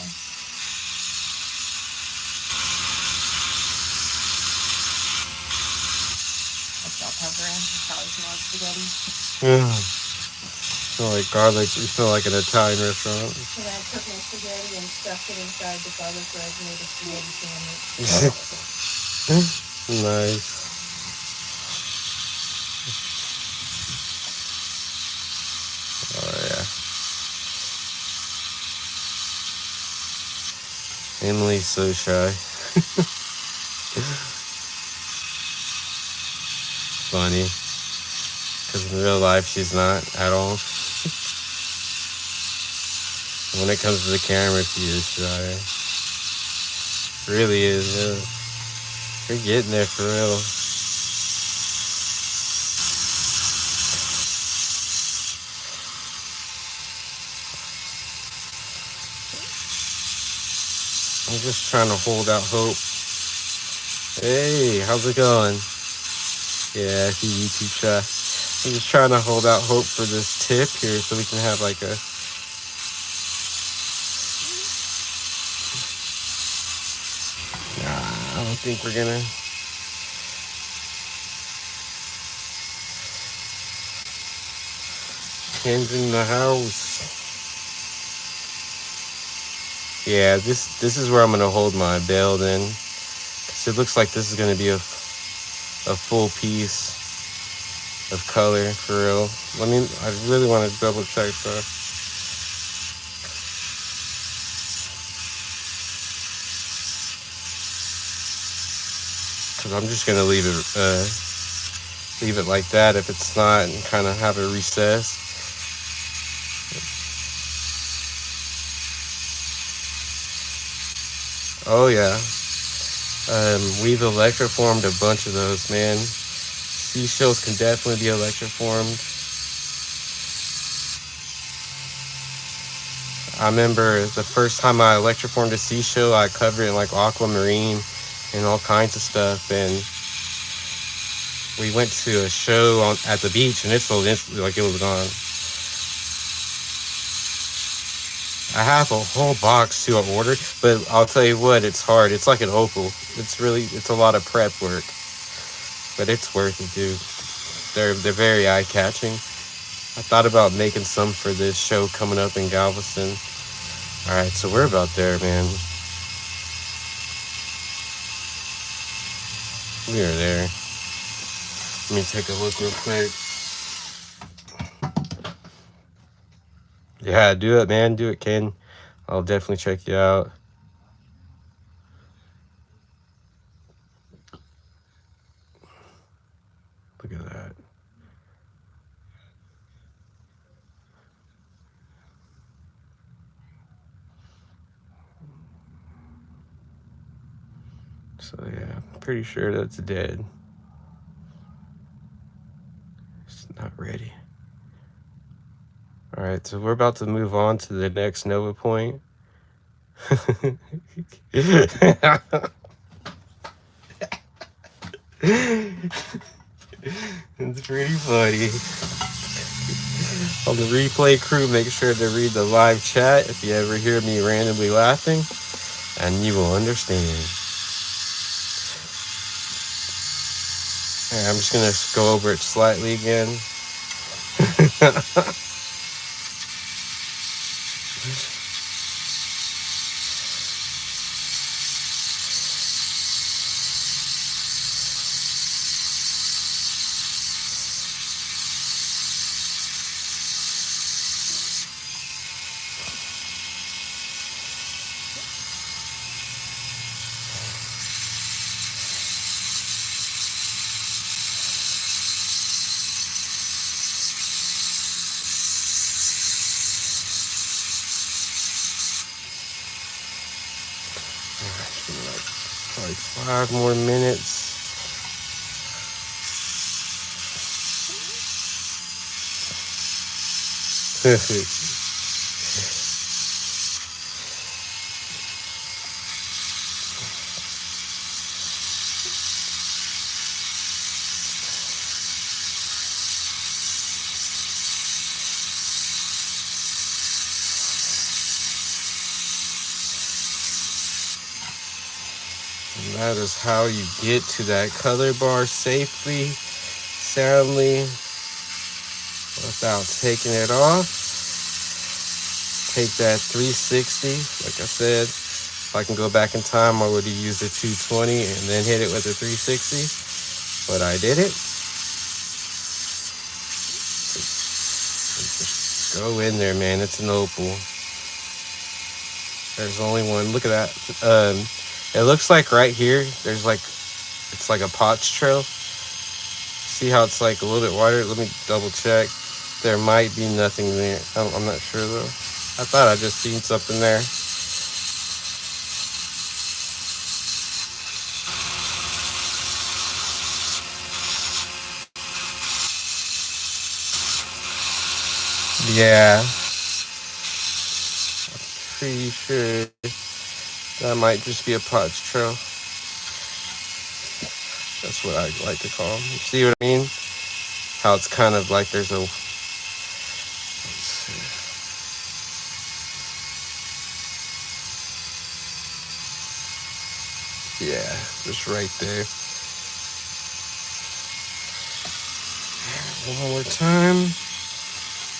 That's bell pepper. Probably smells spaghetti. Yeah. Smell like garlic. You smell like an Italian restaurant. When I took my spaghetti and stuffed it inside the garlic bread, made a spaghetti sandwich. Nice. Oh yeah. Emily's so shy. Funny. Because in real life, she's not at all. When it comes to the camera, she is shy. Really is, yeah. You're getting there for real. I'm just trying to hold out hope. Hey, how's it going? Yeah, he YouTube chat. I'm just trying to hold out hope for this tip here so we can have like a... Nah, I don't think we're gonna... Ken's in the house. Yeah, this is where I'm gonna hold my bale then. Cause it looks like this is gonna be a full piece of color for real. I really want to double check though. Cause I'm just gonna leave it like that if it's not, and kind of have it recessed. Oh yeah. We've electroformed a bunch of those, man. Seashells can definitely be electroformed. I remember the first time I electroformed a seashell, I covered it in like aquamarine and all kinds of stuff, and we went to a show at the beach, and it sold instantly, like it was gone. I have a whole box to order, but I'll tell you what, it's hard. It's like an opal. It's a lot of prep work, but it's worth it, dude. They're very eye-catching. I thought about making some for this show coming up in Galveston. All right, so we're about there, man. We are there. Let me take a look real quick. Yeah, do it, man. Do it, Ken. I'll definitely check you out. Look at that. So yeah, I'm pretty sure that's dead. It's not ready. All right, so we're about to move on to the next Nova point. It's pretty funny. On the replay crew, make sure to read the live chat if you ever hear me randomly laughing, and you will understand. All right, I'm just gonna go over it slightly again. Probably 5 more minutes. And that is how you get to that color bar safely, soundly, without taking it off. Take that 360, like I said. If I can go back in time, I would have used a 220 and then hit it with a 360, but I did it. Just go in there, man. It's an opal. There's only one. Look at that. It looks like right here, there's like, it's like a potch trail. See how it's like a little bit wider? Let me double check. There might be nothing there. I'm not sure though. I thought I just seen something there. Yeah. Pretty sure that might just be a potch trail. That's what I like to call them. See what I mean? How it's kind of like there's a... Yeah, just right there. One more time.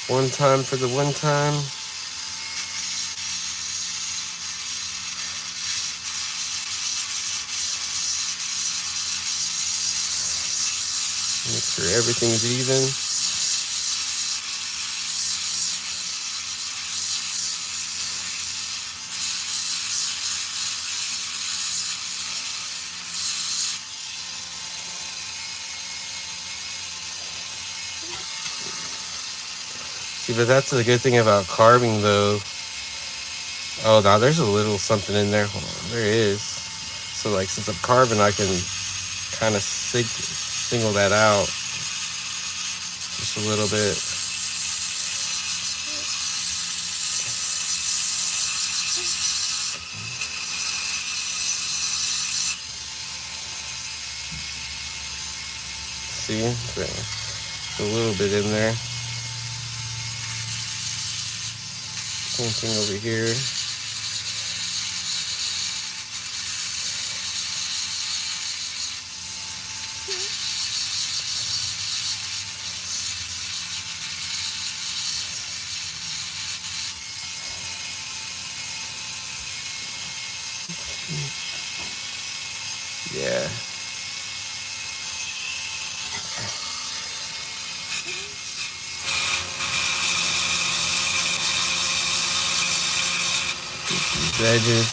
One time for the one time. Make sure everything's even. See, but that's the good thing about carving, though. Oh, now there's a little something in there. Hold on, there is. So, like, since I'm carving, I can kind of single that out just a little bit. See? There's a little bit in there. Same thing over here. Yeah. edges.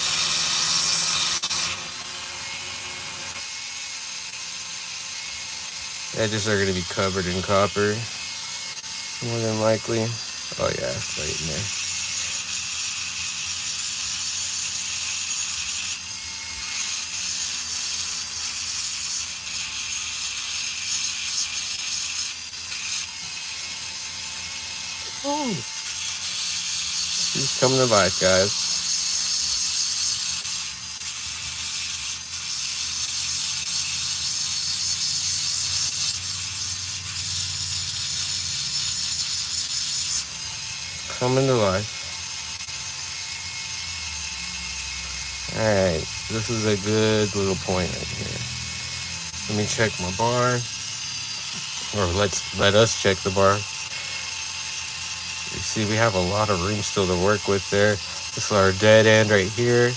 Edges are going to be covered in copper, more than likely. Oh yeah, it's right in there. Oh, she's coming to life, guys. Coming to life. Alright, this is a good little point right here. Let me check my bar. Or let us check the bar. You see, we have a lot of room still to work with there. This is our dead end right here.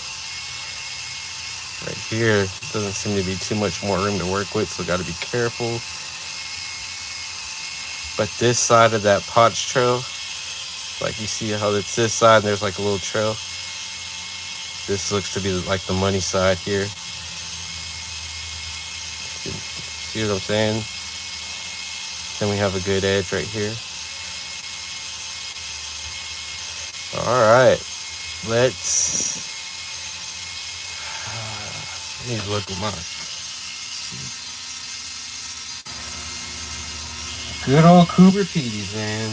Right here, doesn't seem to be too much more room to work with, so got to be careful. But this side of that potch trail, like you see how it's this side, and there's like a little trail. This looks to be like the money side here. See what I'm saying? Then we have a good edge right here. Alright, let's I need to look at mine. Good old Coober Pedys, man.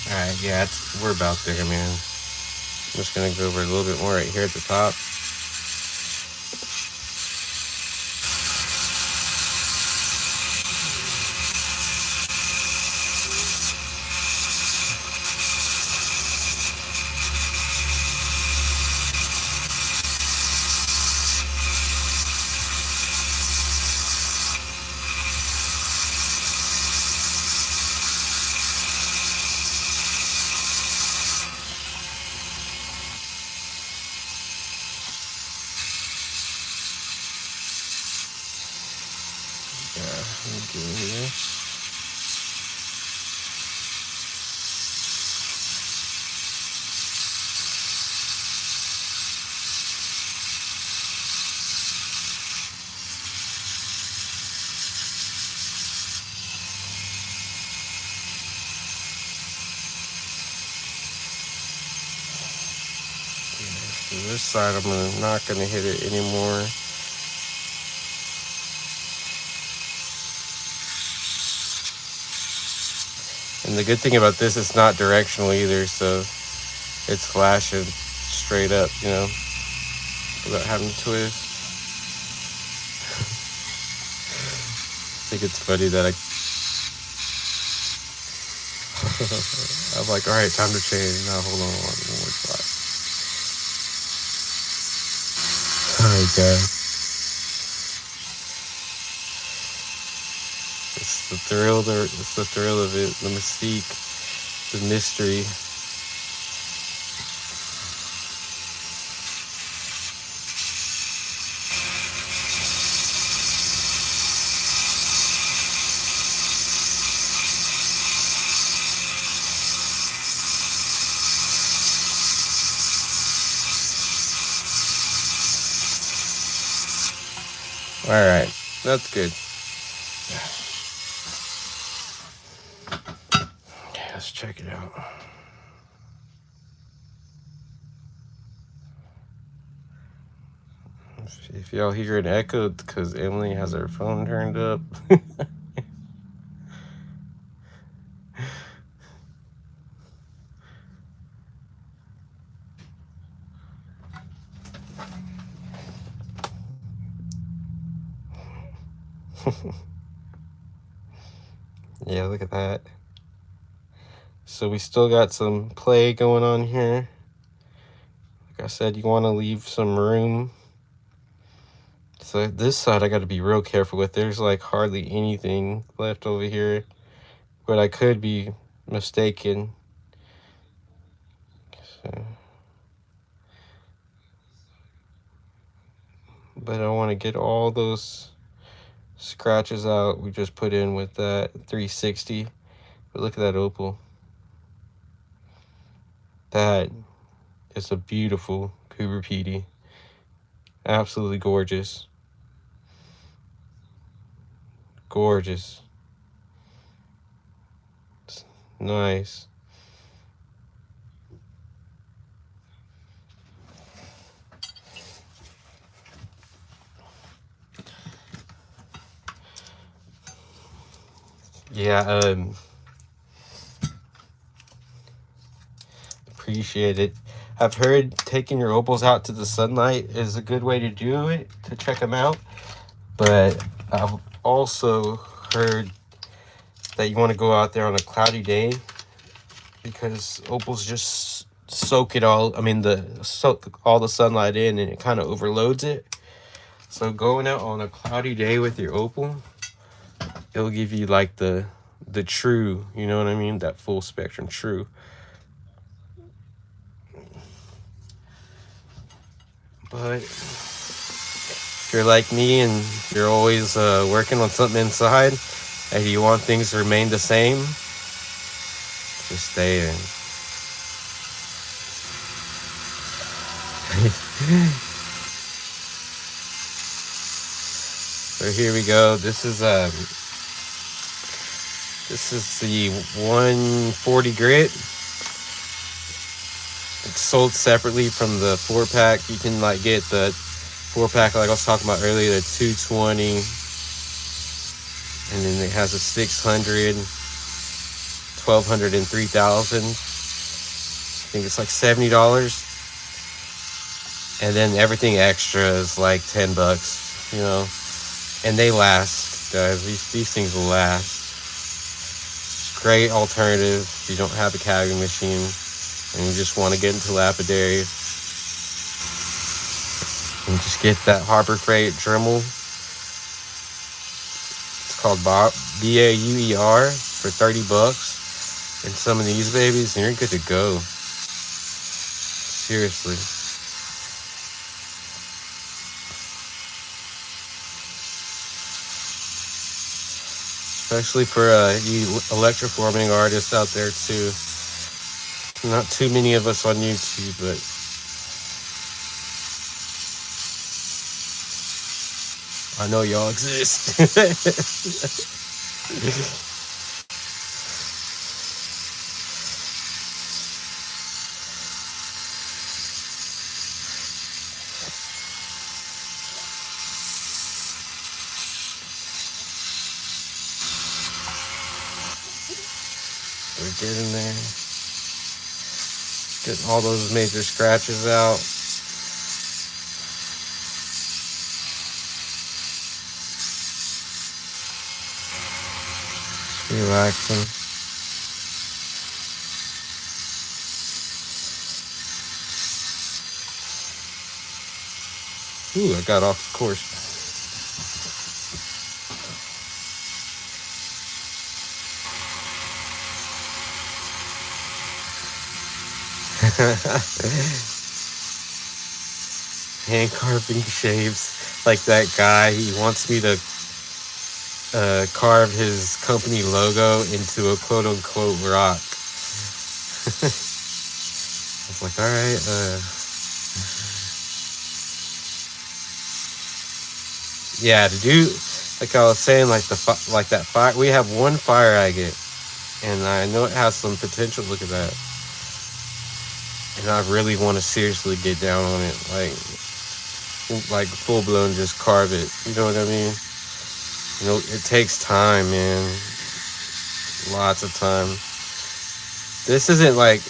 Alright, yeah, we're about there, man. I'm just gonna go over a little bit more right here at the top. Here. So this side, I'm not gonna hit it anymore. And the good thing about this, it's not directional either, so it's flashing straight up, you know, without having to twist. I think it's funny that I'm like, all right, time to change. Now, hold on one more spot. All right, guys. It's the thrill of it, the mystique, the mystery. All right, that's good. Okay, let's check it out. If y'all hear an echo, it's because Emily has her phone turned up. Yeah, look at that. So we still got some play going on here. Like I said, you want to leave some room. So this side I got to be real careful with. There's like hardly anything left over here, but I could be mistaken. So, but I want to get all those scratches out we just put in with that 360. But look at that opal. That is a beautiful Coober Pedy. Absolutely gorgeous. Gorgeous. It's nice. Yeah, appreciate it. I've heard taking your opals out to the sunlight is a good way to do it, to check them out. But I've also heard that you want to go out there on a cloudy day because opals just soak it all. I mean, soak all the sunlight in, and it kind of overloads it. So going out on a cloudy day with your opal, it'll give you like the true, you know what I mean? That full spectrum true. But if you're like me and you're always working on something inside and you want things to remain the same, just stay in. So here we go. This is the 140 grit. It's sold separately from the 4-pack. You can like get the 4-pack like I was talking about earlier, the 220, and then it has a 600, 1200, and 3000. I think it's like $70, and then everything extra is like $10, you know. And they last, guys. These things will last. Great alternative if you don't have a cagging machine and you just want to get into lapidary. And just get that Harbor Freight Dremel. It's called BAUER for $30. And some of these babies, and you're good to go. Seriously. Especially for you electroforming artists out there too. Not too many of us on YouTube, but I know y'all exist. We're getting there. Getting all those major scratches out. Relaxing. Ooh, I got off the course. Hand carving shaves. Like that guy, he wants me to carve his company logo into a quote-unquote rock. I was like, all right. Yeah, to do like I was saying, like that fire. We have one fire agate, and I know it has some potential. Look at that. And I really want to seriously get down on it, like full blown, just carve it. You know what I mean? You know, it takes time, man. Lots of time. This isn't like,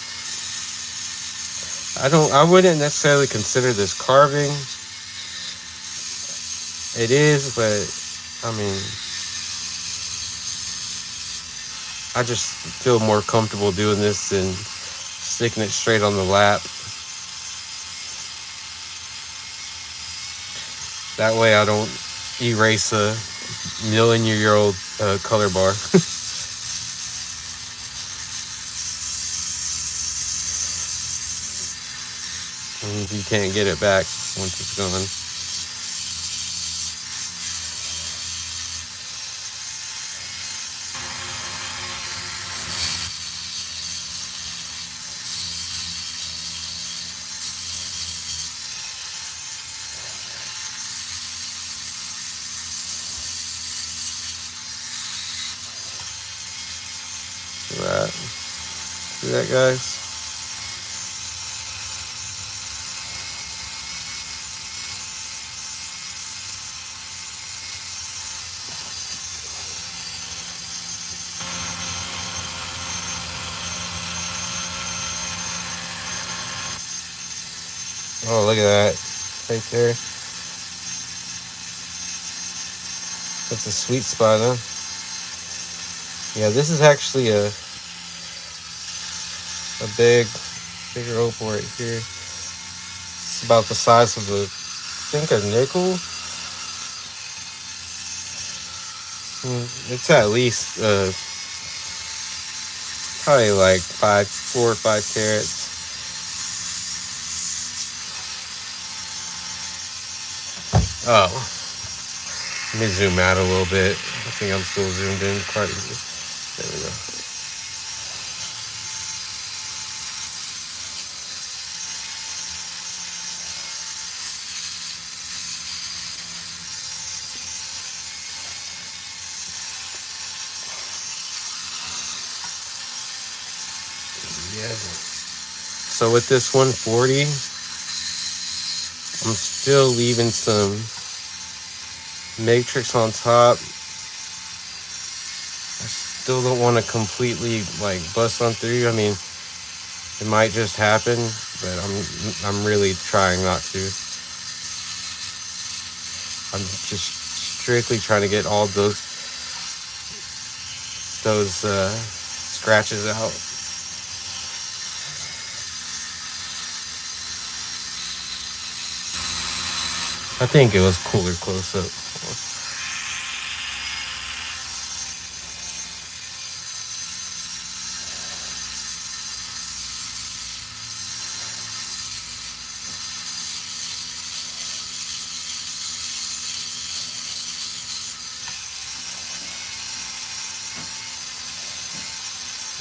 I wouldn't necessarily consider this carving. It is, but I mean, I just feel more comfortable doing this than sticking it straight on the lap. That way I don't erase a million-year-old color bar. And you can't get it back once it's gone. That. See that, guys? Oh, look at that. Right there. That's a sweet spot, huh? Yeah, this is actually a bigger opal right here. It's about the size of I think a nickel. It's at least probably like 4 or 5 carats. Oh, let me zoom out a little bit. I think I'm still zoomed in quite easy. There we go. Yeah. So with this 140, I'm still leaving some matrix on top. I still don't want to completely like bust on through. I mean, it might just happen, but I'm really trying not to. I'm just strictly trying to get all those scratches out. I think it was cooler close up.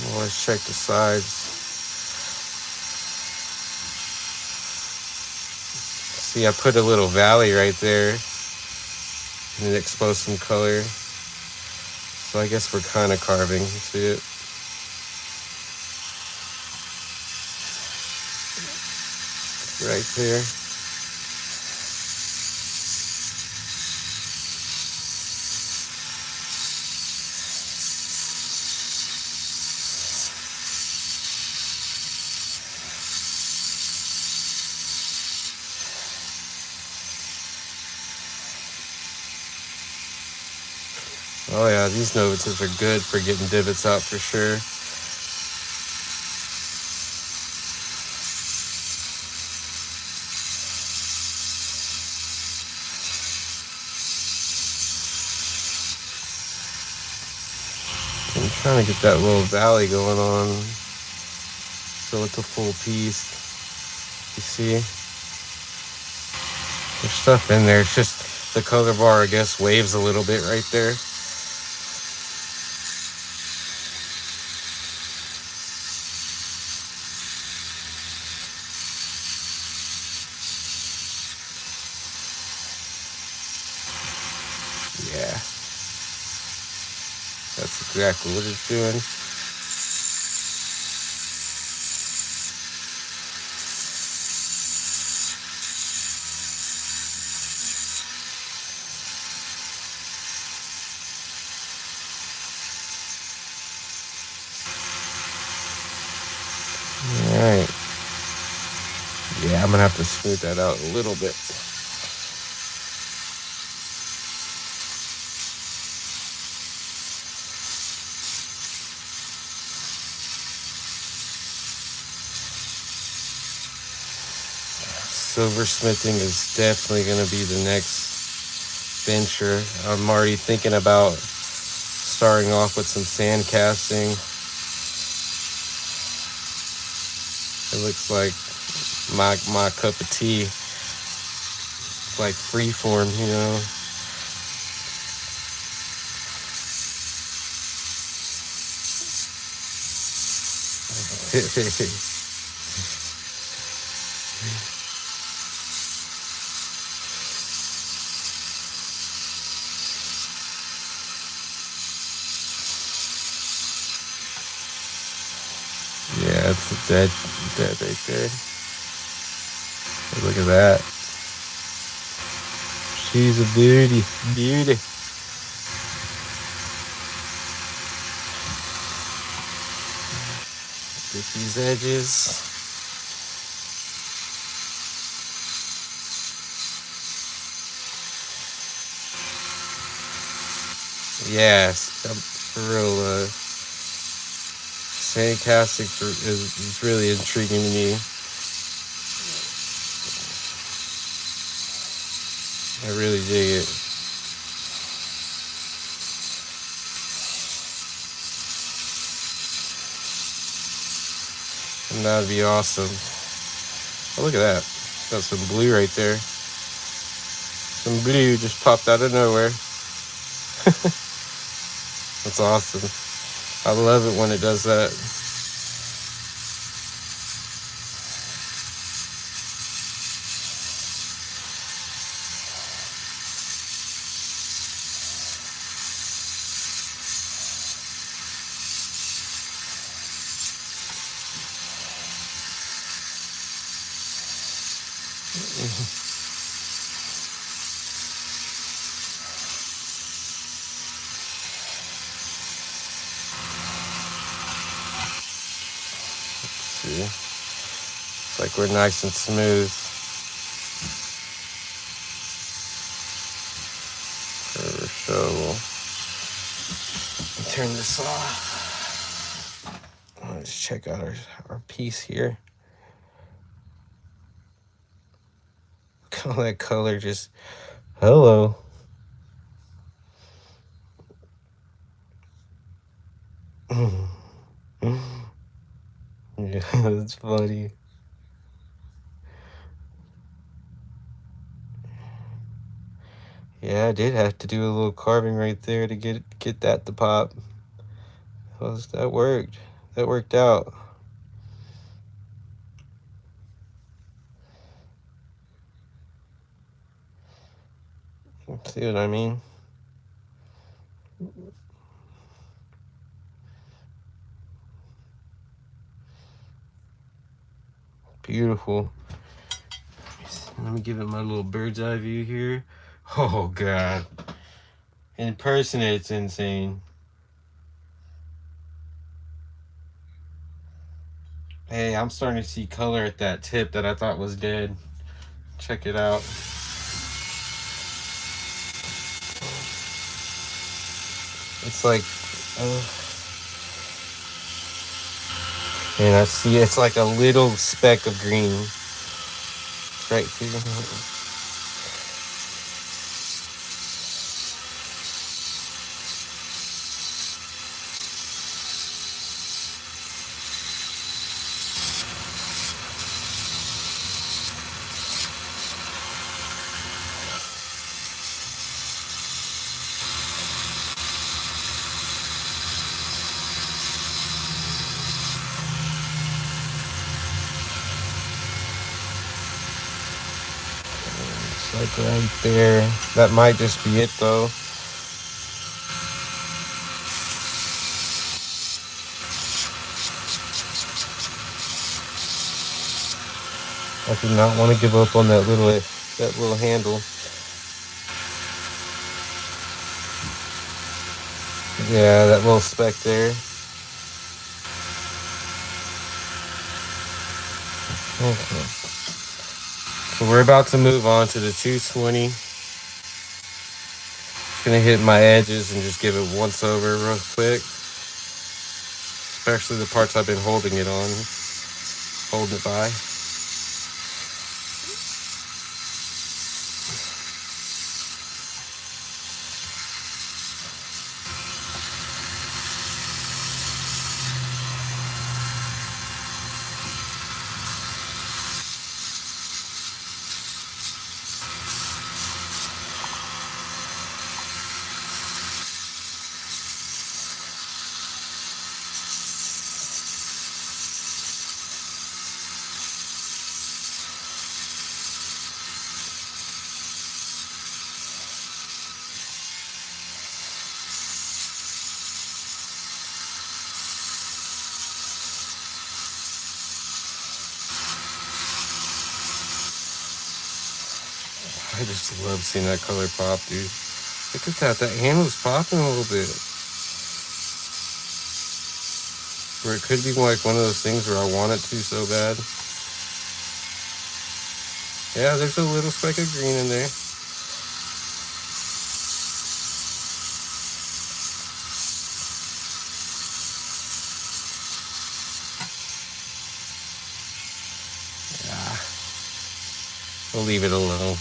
Well, let's check the sides. See, I put a little valley right there, and it exposed some color. So I guess we're kind of carving. See it? Right there. Oh yeah, these novices are good for getting divots out for sure. I'm trying to get that little valley going on so it's a full piece. You see? There's stuff in there. It's just the color bar, I guess, waves a little bit right there. Yeah. That's exactly what it's doing. Alright. Yeah, I'm gonna have to smooth that out a little bit. Silversmithing is definitely gonna be the next venture. I'm already thinking about starting off with some sand casting. It looks like my cup of tea. It's like freeform, you know. it's a dead right there. Look at that. She's a beauty. Get these edges. Yes, for real. Sandcasting is really intriguing to me. I really dig it. And that'd be awesome. Oh, look at that. Got some blue right there. Some blue just popped out of nowhere. That's awesome. I love it when it does that. See? It's like we're nice and smooth. For sure. Turn this off. Let's check out our piece here. Look at all that color just, hello. Yeah, that's funny. Yeah, I did have to do a little carving right there to get that to pop. That worked. That worked out. See what I mean? Beautiful. Let me give it my little bird's eye view here. Oh God. In person it's insane. Hey, I'm starting to see color at that tip that I thought was dead. Check it out. It's like, and I see it's like a little speck of green. Right here. Like right there. That might just be it though. I do not want to give up on that little handle. Yeah, that little speck there. Okay. So we're about to move on to the 220. Gonna hit my edges and just give it once over real quick. Especially the parts I've been holding it by. I just love seeing that color pop, dude. Look at that. That handle's popping a little bit. Or it could be like one of those things where I want it to so bad. Yeah, there's a little speck of green in there. Yeah, we'll leave it alone.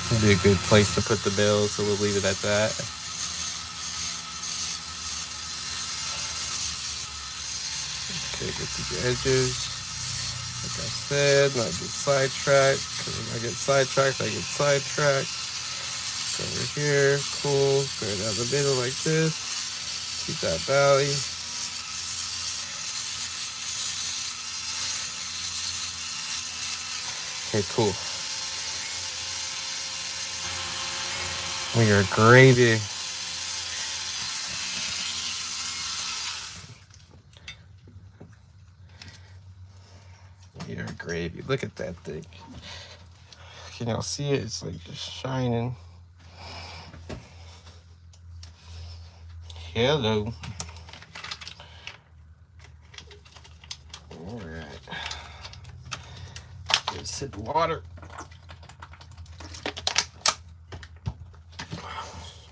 It'd be a good place to put the bells, so we'll leave it at that. Okay, get the edges. Like I said, not get sidetracked. Because when I get sidetracked, I get sidetracked. Go over here, cool. Go down the middle like this. Keep that valley. Okay, cool. We are gravy. We are gravy. Look at that thing. Can y'all see it? It's like just shining. Hello. All right. Let's sip of water.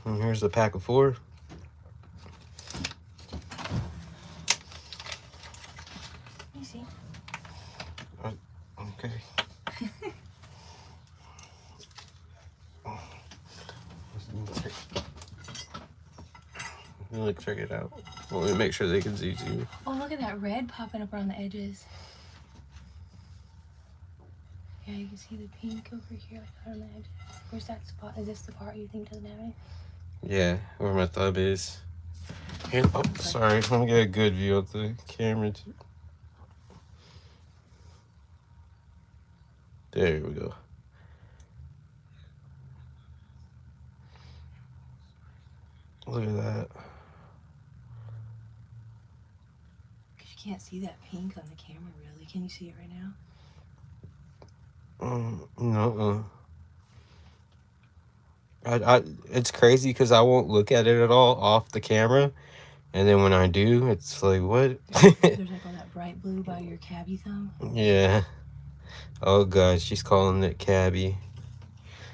And here's the pack of 4. You see? Okay. Look, check it out. Well, let me make sure they can see you. Oh, look at that red popping up around the edges. Yeah, you can see the pink over here, like on the edges. Where's that spot? Is this the part you think doesn't have anything? Yeah, where my thumb is. Here, oh, sorry. Let me get a good view of the camera too. There we go. Look at that. You can't see that pink on the camera, really. Can you see it right now? No. It's crazy because I won't look at it at all off the camera, and then when I do, it's like, what? There's like all that bright blue by your cabbie thumb. Yeah. Oh god, she's calling it cabbie.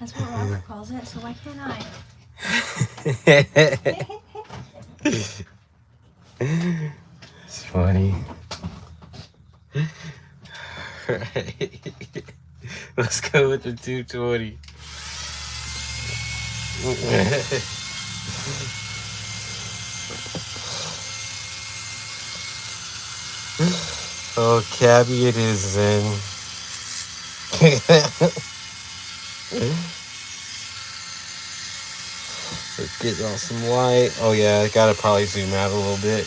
That's what Robert calls it, so why can't I? It's funny. Right. Let's go with the 220. Oh, cabbie it is then. Let's get y'all some light. Oh yeah, I gotta probably zoom out a little bit.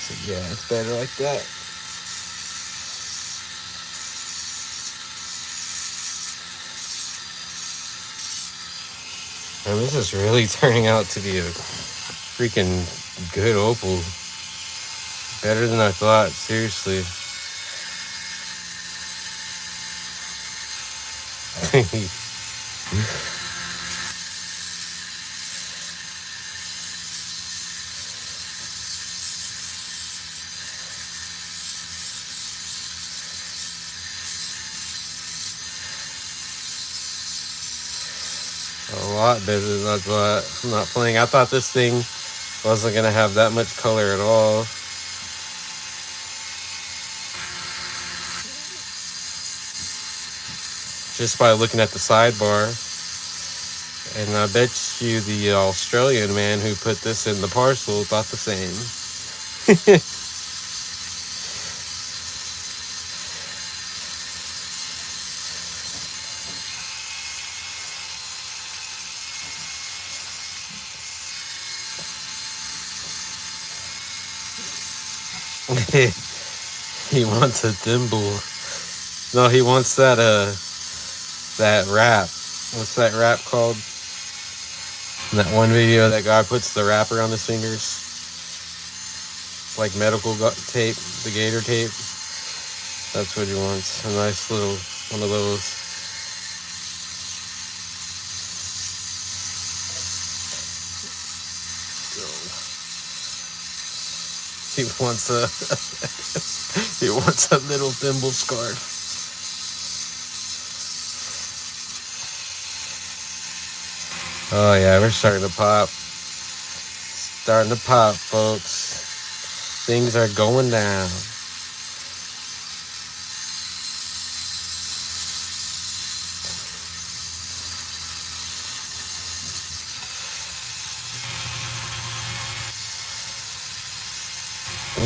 So yeah, it's better like that. And this is really turning out to be a freaking good opal. Better than I thought, seriously. A lot better than I thought. I'm not playing. I thought this thing wasn't gonna have that much color at all. Just by looking at the sidebar. And I bet you the Australian man who put this in the parcel thought the same. He wants a thimble. No, he wants that that wrap. What's that wrap called? In that one video, that guy puts the wrap around his fingers. like medical tape, the gator tape. That's what he wants. A nice little one of those. He wants a he wants a little thimble scarf. Oh yeah, we're starting to pop. Starting to pop, folks. Things are going down.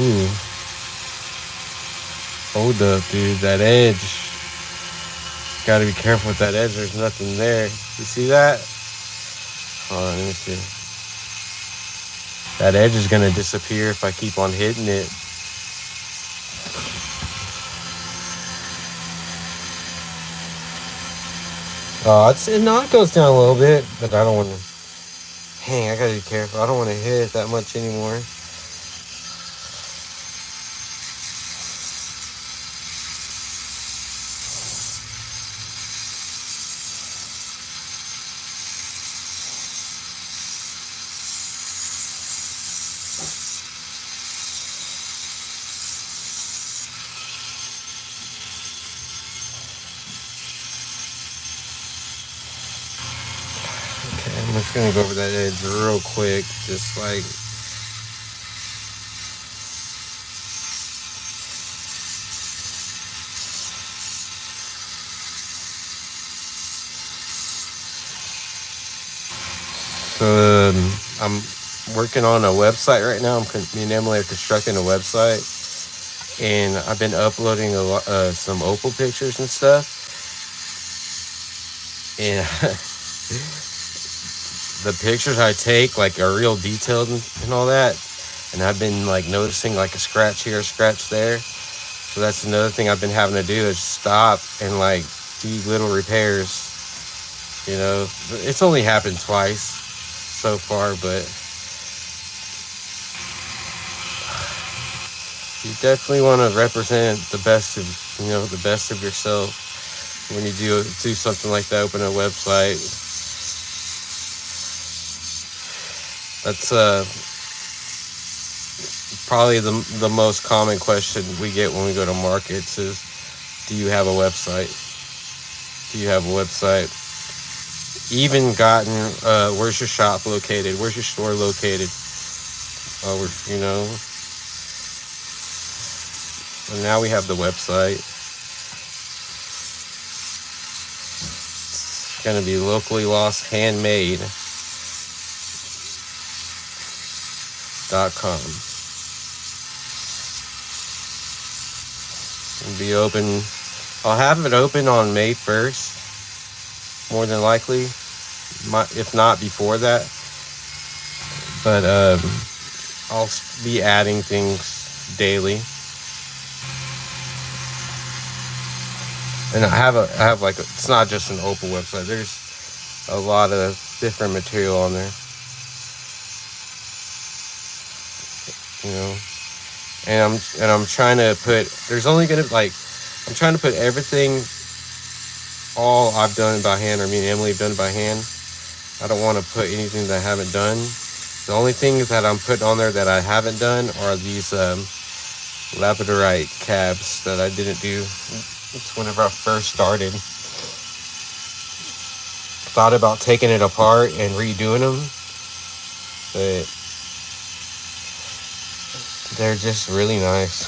Ooh. Hold up, dude. That edge. Gotta be careful with that edge. There's nothing there. You see that? Hold on, let me see. That edge is gonna disappear if I keep on hitting it. Oh, it goes down a little bit, but I don't want to. Hang, I gotta be careful. I don't want to hit it that much anymore. Okay, I'm just gonna go over that edge real quick, just like. So I'm working on a website right now. Me and Emily are constructing a website, and I've been uploading some opal pictures and stuff. And the pictures I take like are real detailed and all that. And I've been like noticing like a scratch here, a scratch there. So that's another thing I've been having to do is stop and like do little repairs. You know, it's only happened twice so far, but you definitely want to represent the best of yourself when you do something like that. Open a website. That's probably the most common question we get when we go to markets is, do you have a website? Do you have a website? Even gotten, where's your shop located? Where's your store located? And now we have the website. It's going to be locally lost handmade.com. It'll be open. I'll have it open on May 1st. More than likely, if not before that. But I'll be adding things daily. And I have like it's not just an opal website. There's a lot of different material on there. You know, and I'm trying to put. I'm trying to put everything. All I've done by hand, or me and Emily have done by hand. I don't want to put anything that I haven't done. The only things that I'm putting on there that I haven't done are these labradorite cabs that I didn't do. It's whenever I first started. Thought about taking it apart and redoing them, but they're just really nice.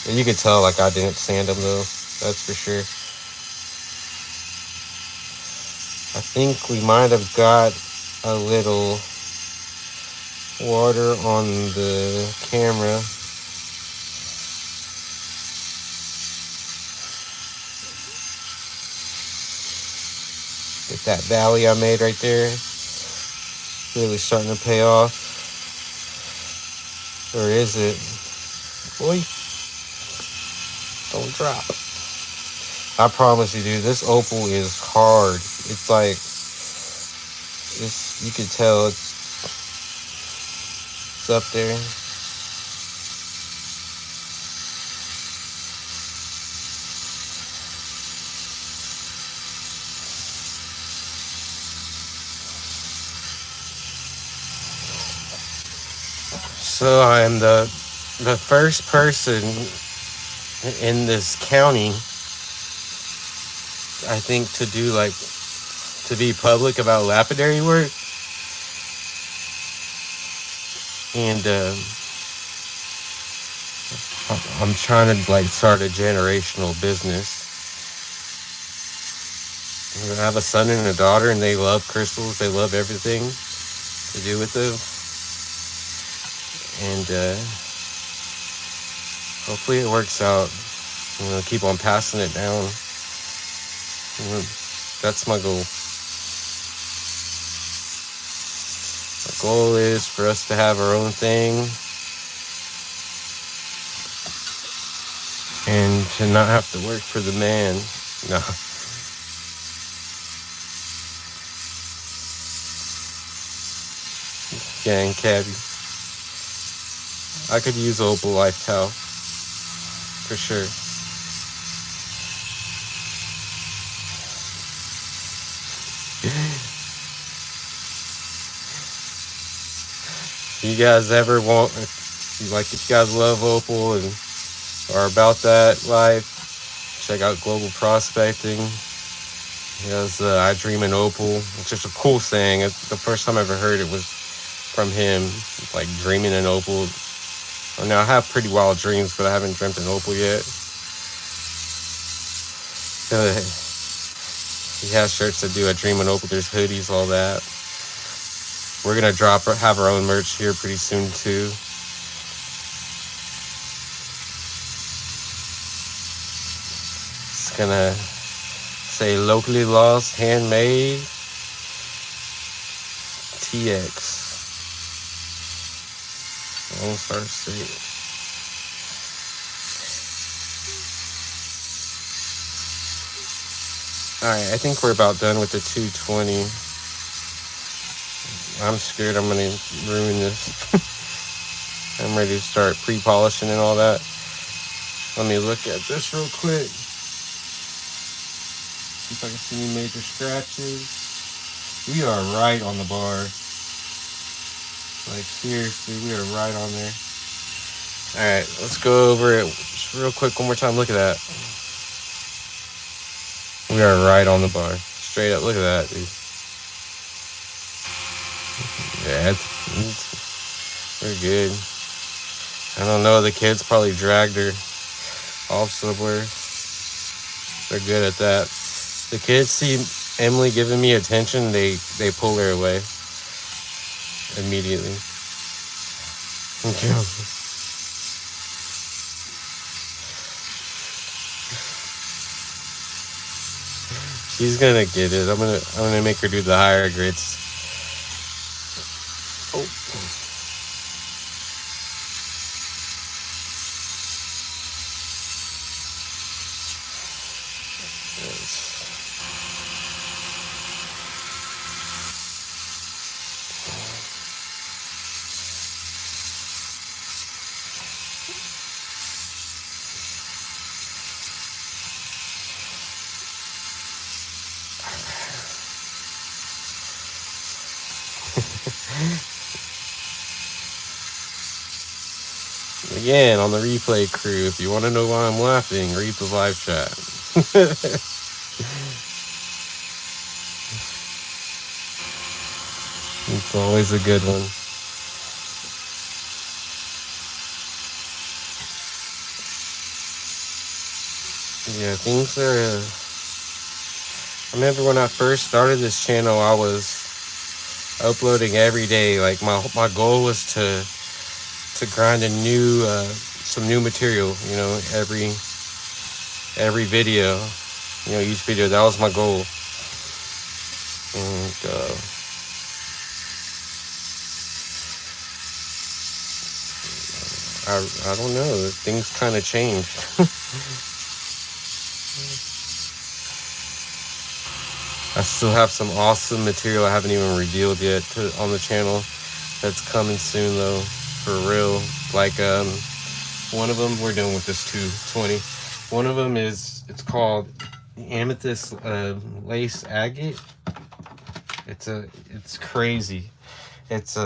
And you could tell like I didn't sand them though, that's for sure. I think we might have got a little water on the camera. Get that valley I made right there. Really starting to pay off. Or is it? Boy, don't drop. I promise you, dude, this opal is hard. It's like, you can tell it's up there. So I am the first person in this county, I think, to do like to be public about lapidary work, and I'm trying to like start a generational business. I have a son and a daughter, and they love crystals. They love everything to do with them, and hopefully it works out. Keep on passing it down. That's my goal. The goal is for us to have our own thing and to not have to work for the man. No. Gang cabbie. I could use Opal Life Towel for sure. You guys ever want, like, if you guys love Opal and are about that life, check out Global Prospecting. He has I Dream in Opal. It's just a cool saying. The first time I ever heard it was from him, like dreaming in opal. Now I have pretty wild dreams, but I haven't dreamt in opal yet. He has shirts that do a dream in opal. There's hoodies, all that. We're gonna have our own merch here pretty soon too. It's gonna say locally lost, handmade, TX. Lone Star State. Alright, I think we're about done with the 220. I'm scared I'm gonna ruin this. I'm ready to start pre-polishing and all that. Let me look at this real quick. See if I can see any major scratches. We are right on the bar. Like, seriously, we are right on there. Alright, let's go over it just real quick one more time. Look at that. We are right on the bar. Straight up, look at that, dude. Yeah, we're good. I don't know, the kids probably dragged her off somewhere. They're good at that. The kids see Emily giving me attention, they pull her away immediately. She's gonna get it. I'm gonna make her do the higher grades. Oh. Again, on the replay crew, if you want to know why I'm laughing, read the live chat. It's always a good one. Yeah, things are... I remember when I first started this channel, I was uploading every day. Like, my goal was to grind some new material, every video, each video. That was my goal. And I don't know, things kind of changed. I still have some awesome material I haven't even revealed yet on the channel. That's coming soon though, for real. Like one of them, we're done with this 220. One of them it's called Amethyst Lace Agate. It's crazy. It's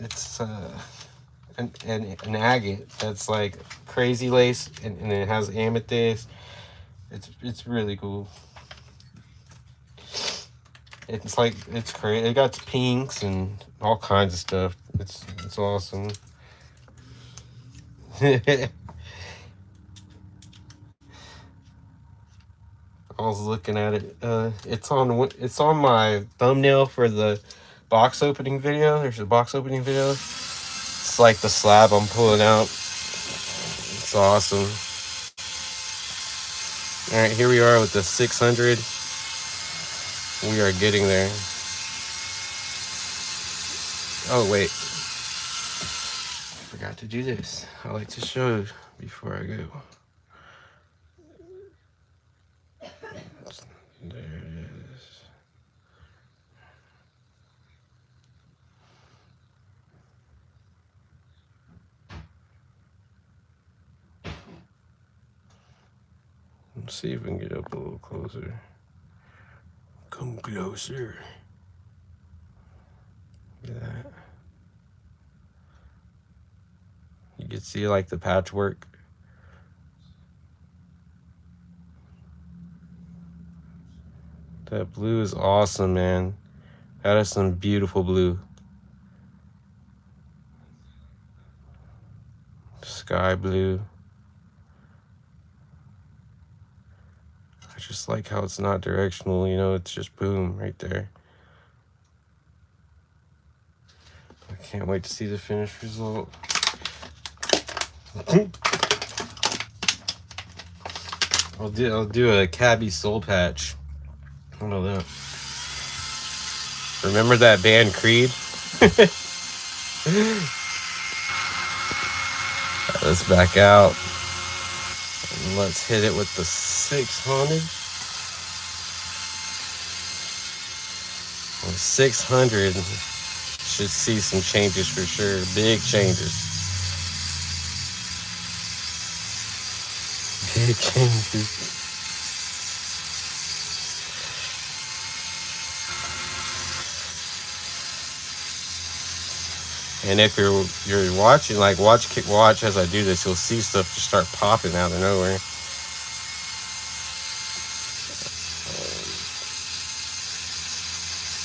it's an agate that's like crazy lace, and it has amethyst. It's really cool. It's like it's crazy. It got pinks and all kinds of stuff. It's awesome. I was looking at it. It's on my thumbnail for the box opening video. There's a box opening video. It's like the slab I'm pulling out. It's awesome. All right, here we are with the 600. We are getting there. Oh wait, I forgot to do this. I like to show before I go. There it is. Let's see if we can get up a little closer. Come closer. Look at that. You can see like the patchwork. That blue is awesome, man. That is some beautiful blue. Sky blue. I just like how it's not directional, you know, it's just boom right there. I can't wait to see the finished result. I'll do a cabbie soul patch. I know that. Remember that band Creed? Let's back out. And let's hit it with the 600. The 600 should see some changes for sure. Big changes. Big changes. And if you're watching, like watch as I do this, you'll see stuff just start popping out of nowhere.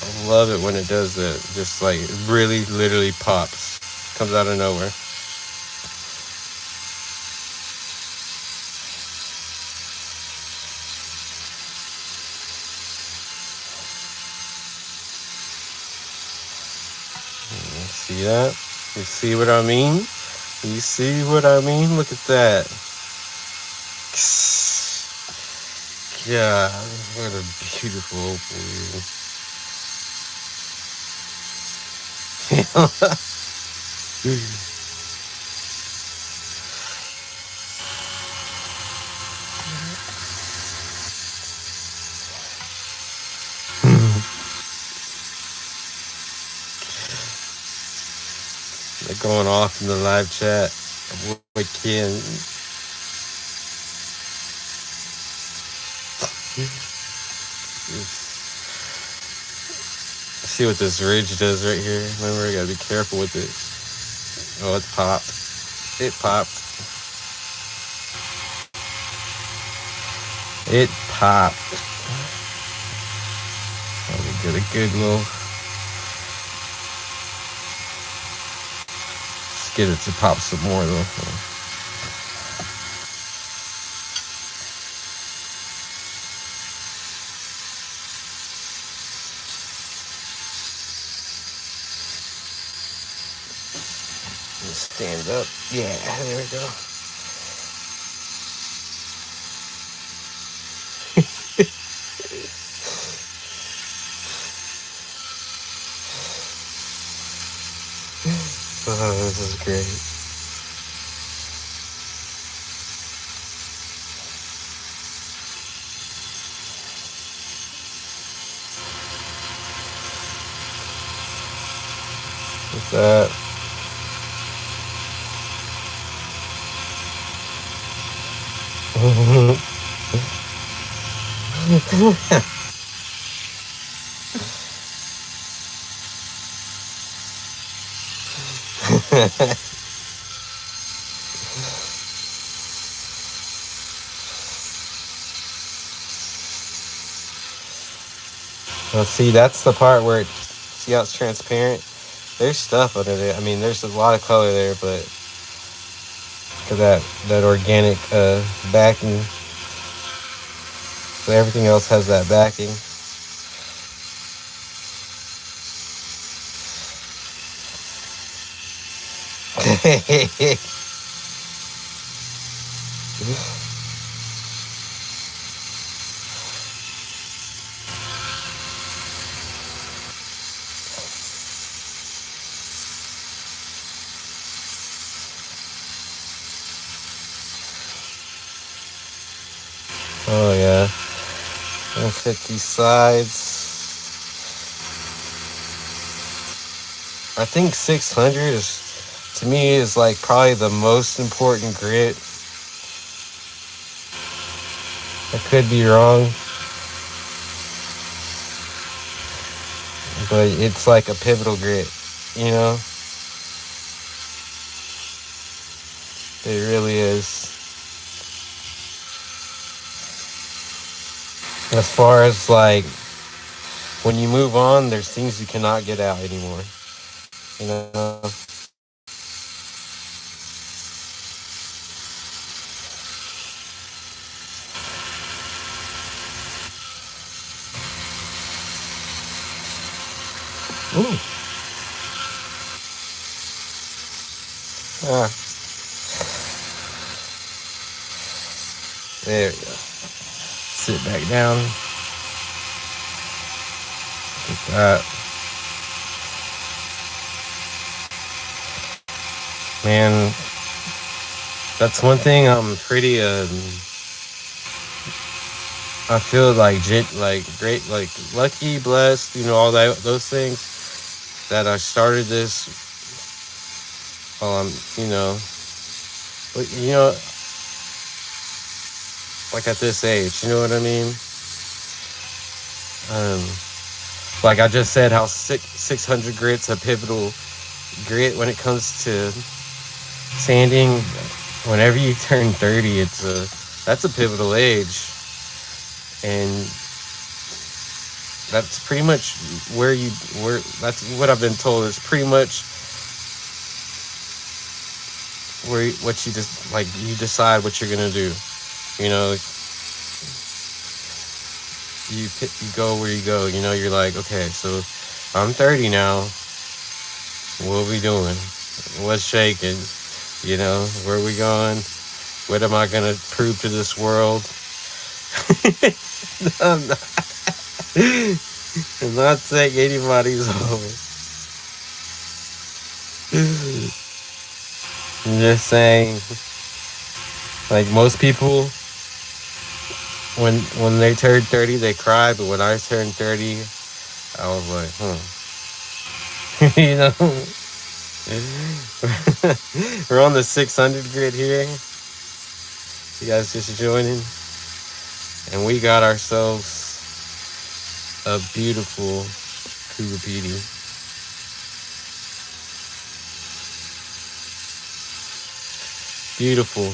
I love it when it does that. Just like really, literally pops, comes out of nowhere. See that? You see what I mean? You see what I mean? Look at that. God, what a beautiful opal. They're going off in the live chat. Wicked. See what this ridge does right here. Remember, I gotta be careful with it. Oh, it's popped. It popped. It popped. Let me get a good little. Let's get it to pop some more though. Stand up. Yeah, there we go. Oh, this is great. What's that? Well, see, that's the part where see how it's transparent. There's stuff under there. I mean, there's a lot of color there, but because that organic backing, so everything else has that backing. Oh yeah. Let's hit these sides. I think 600 is, to me, is like probably the most important grit. I could be wrong, but it's like a pivotal grit, you know? It really is. As far as like, when you move on, there's things you cannot get out anymore, you know? Ooh. Ah, there we go. Sit back down. Get that. Man, that's one thing I'm pretty I feel like great, like lucky, blessed, you know, all that, those things, that I started this while I'm, but like at this age, you know what I mean? Um, like I just said, how 600 grit's a pivotal grit when it comes to sanding. Whenever you turn 30, that's a pivotal age, and that's pretty much where that's what I've been told. It's pretty much what you just like, you decide what you're gonna do. You know, you go where you go. You know, you're like, okay, so I'm 30 now. What are we doing? What's shaking? You know, where are we going? What am I gonna prove to this world? I'm not, I'm not saying anybody's home. I'm just saying, like most people, when they turn 30, they cry. But when I turned 30, I was like, you know, we're on the 600 grid here. You guys just joining, and we got ourselves a beautiful Coober Pedy. Beautiful.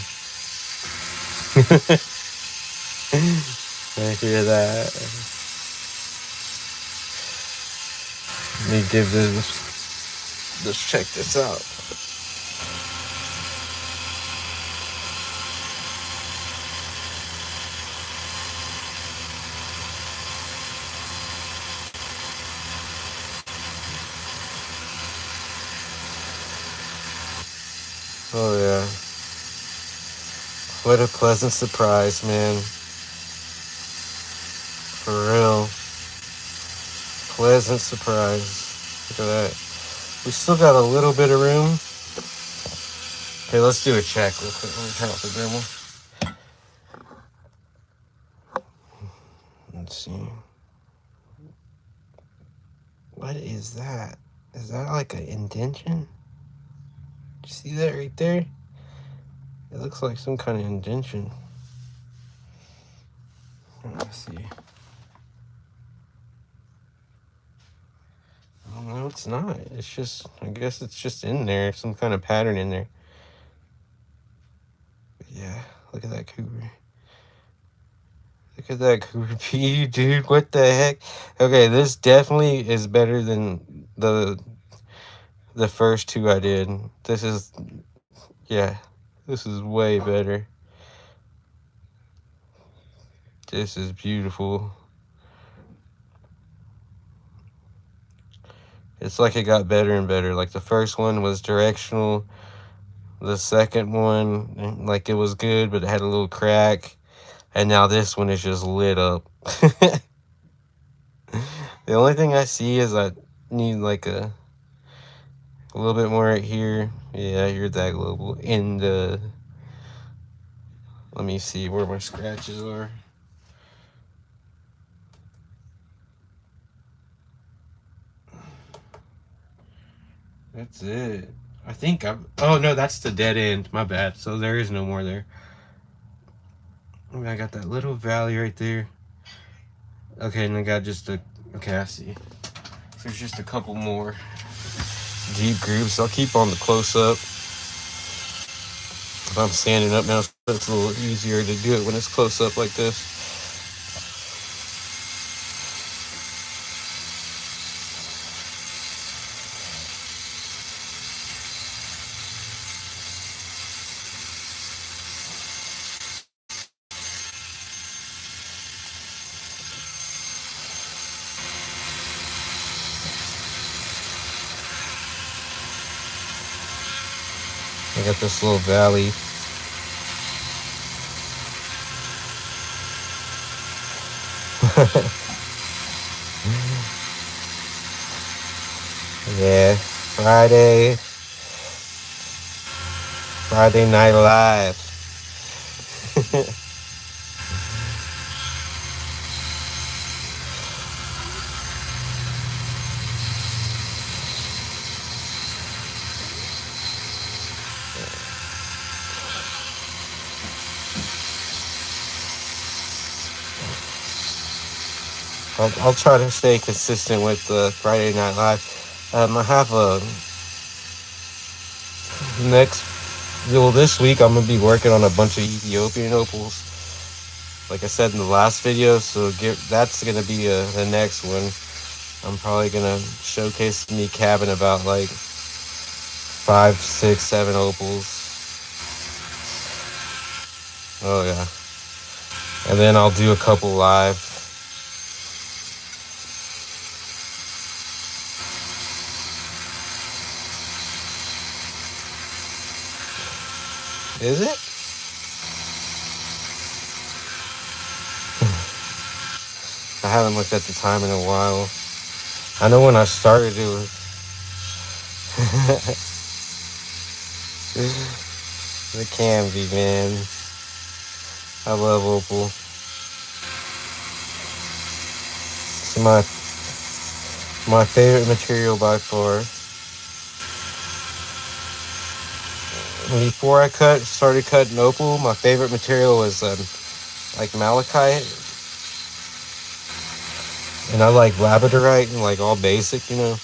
I hear that. Let me give this. Let's check this out. Oh yeah. What a pleasant surprise, man. For real. Pleasant surprise. Look at that. We still got a little bit of room. Okay, let's do a check real quick. Let me turn off the Dremel. Let's see. What is that? Is that like an indentation? You see that right there? It looks like some kind of indentation. Let's see. I don't know. No, it's not. It's just, I guess it's just in there. Some kind of pattern in there. But yeah, look at that Coober. Look at that Coober Pedy, dude. What the heck? Okay, this definitely is better than the first two I did. This is, yeah, this is way better. This is beautiful. It's like it got better and better. Like the first one was directional. The second one, like it was good, but it had a little crack. And now this one is just lit up. The only thing I see is I need like a little bit more right here. Yeah, you're that global. And let me see where my scratches are. That's it. I think I'm. Oh no, that's the dead end. My bad. So there is no more there. I got that little valley right there. Okay, and I got just a. Okay, I see. So there's just a couple more deep grooves. I'll keep on the close up. If I'm standing up now, so it's a little easier to do it when it's close up like this. I got this little valley. Yeah, Friday Night Live. I'll try to stay consistent with Friday Night Live. I have a this week I'm gonna be working on a bunch of Ethiopian opals, like I said in the last video. So that's gonna be the next one. I'm probably gonna showcase me cabbing about like 5, 6, 7 opals. Oh yeah, and then I'll do a couple live. Is it? I haven't looked at the time in a while. I know when I started it was. It can be, man. I love opal. It's my favorite material by far. Before I started cutting opal, my favorite material was like malachite, and I like labradorite and like all basic, you know.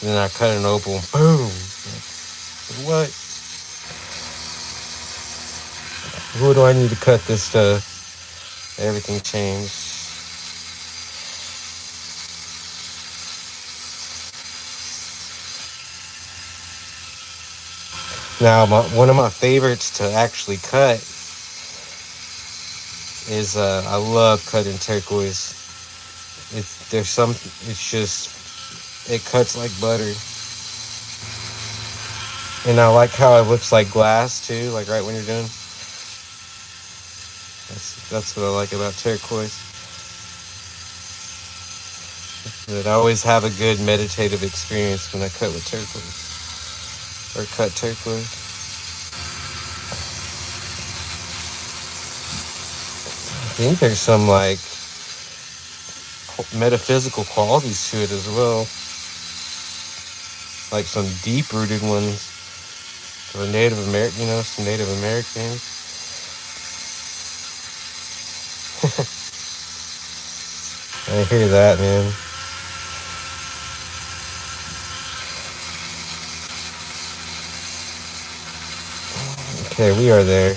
And then I cut an opal, boom! Like, what? Who do I need to cut this stuff? Everything changed. Now, one of my favorites to actually cut is I love cutting turquoise. It cuts like butter, and I like how it looks like glass too. Like right when you're done. That's what I like about turquoise. But I always have a good meditative experience when I cut with turquoise. Or cut turquoise. I think there's some like metaphysical qualities to it as well. Like some deep-rooted ones. For Native American, you know, some Native Americans. I hear that, man. Okay, we are there.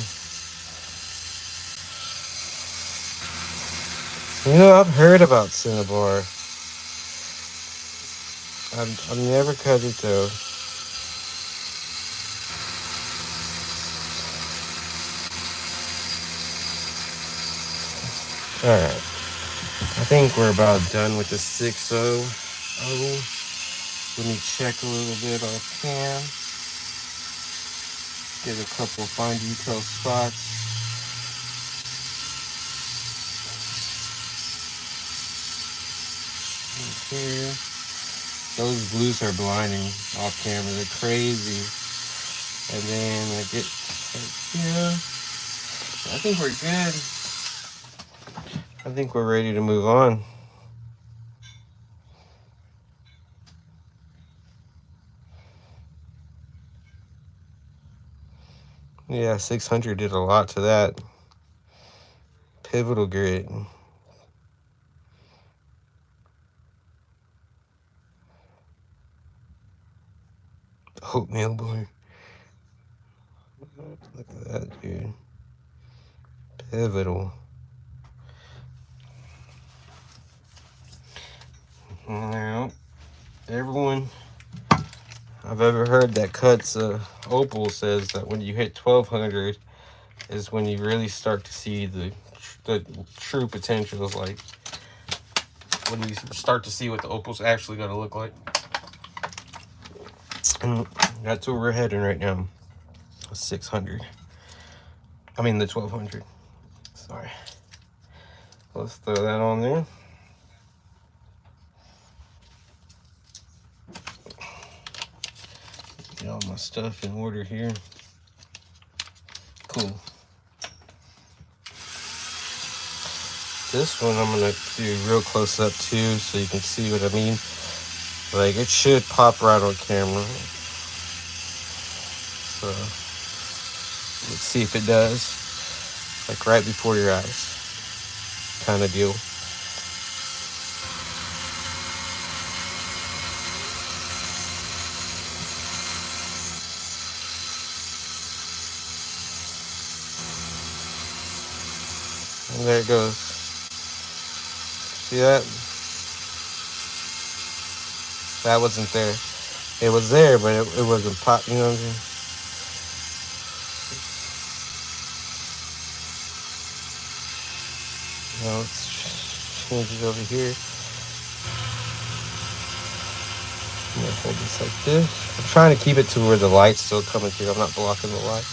You know, I've heard about cinnabar. I've never cut it though. Alright. I think we're about done with the 6-0 oval. Let me check a little bit off cam. Get a couple fine detail spots. Here. Those blues are blinding off camera. They're crazy. And then I get right here. I think we're good. I think we're ready to move on. Yeah, 600 did a lot to that. Pivotal grit. Oatmeal boy. Look at that, dude. Pivotal. Now, everyone I've ever heard that cuts opal says that when you hit 1200 is when you really start to see the true potentials, like when you start to see what the opal's actually going to look like. And that's where we're heading right now. 600. I mean the 1200. Sorry. Let's throw that on there. Get all my stuff in order here. Cool. This one I'm gonna do real close up too, so you can see what I mean. Like, it should pop right on camera. So let's see if it does. Like right before your eyes, kind of deal. And there it goes. See that? That wasn't there. It was there, but it wasn't pop, you know what I'm saying? Now let's change it over here. I'm gonna hold this like this. I'm trying to keep it to where the light's still coming through. I'm not blocking the light.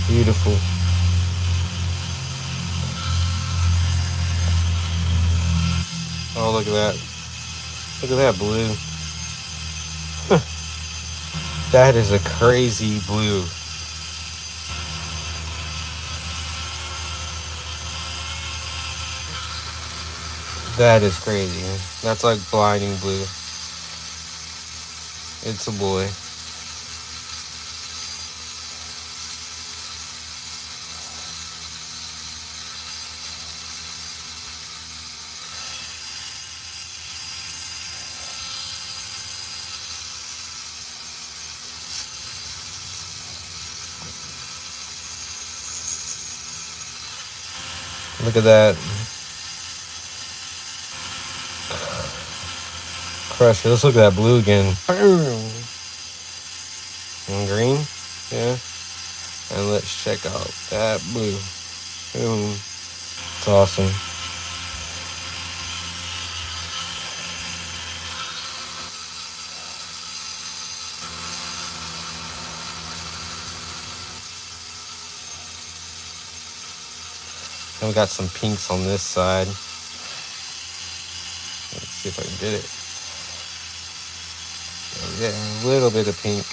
Beautiful. Oh, look at that. Look at that blue. That is a crazy blue. That is crazy. That's like blinding blue. It's a boy. Look at that. Crush it. Let's look at that blue again. And green. Yeah. And let's check out that blue. Boom. It's awesome. And we got some pinks on this side. Let's see if I can get it. Oh, yeah, a little bit of pink.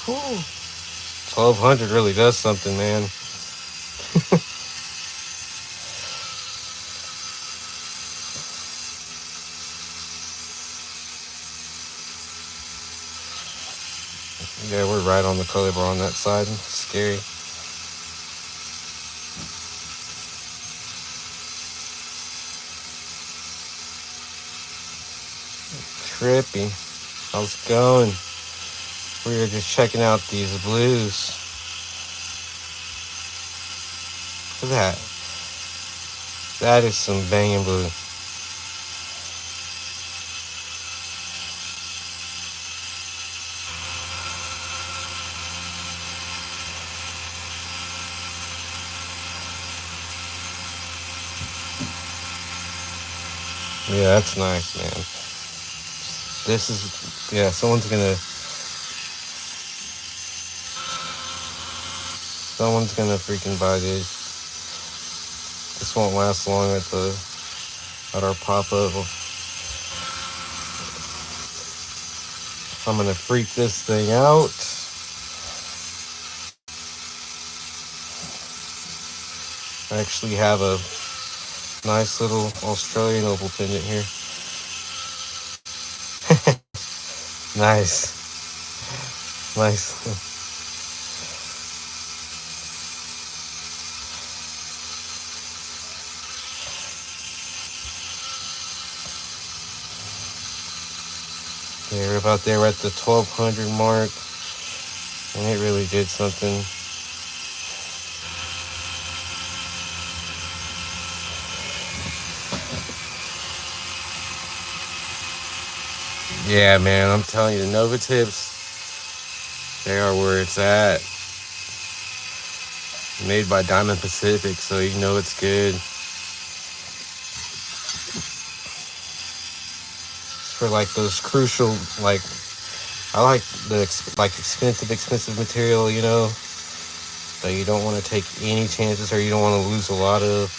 Whew. 1200 really does something, man. Yeah, we're right on the color bar on that side. Scary. Trippy. How's it going? We were just checking out these blues. Look at that. That is some banging blue. Yeah, that's nice, man. This is, yeah, someone's gonna freaking buy this. This won't last long at our pop-up. I'm gonna freak this thing out. I actually have a nice little Australian opal pendant here. Nice. Nice. Yeah, we're about there. We're at the 1200 mark. And it really did something. Yeah, man, I'm telling you, the Nova tips, they are where it's at. Made by Diamond Pacific, so you know it's good. It's for like those crucial, like, I like the expensive material, you know, that you don't want to take any chances or you don't want to lose a lot of.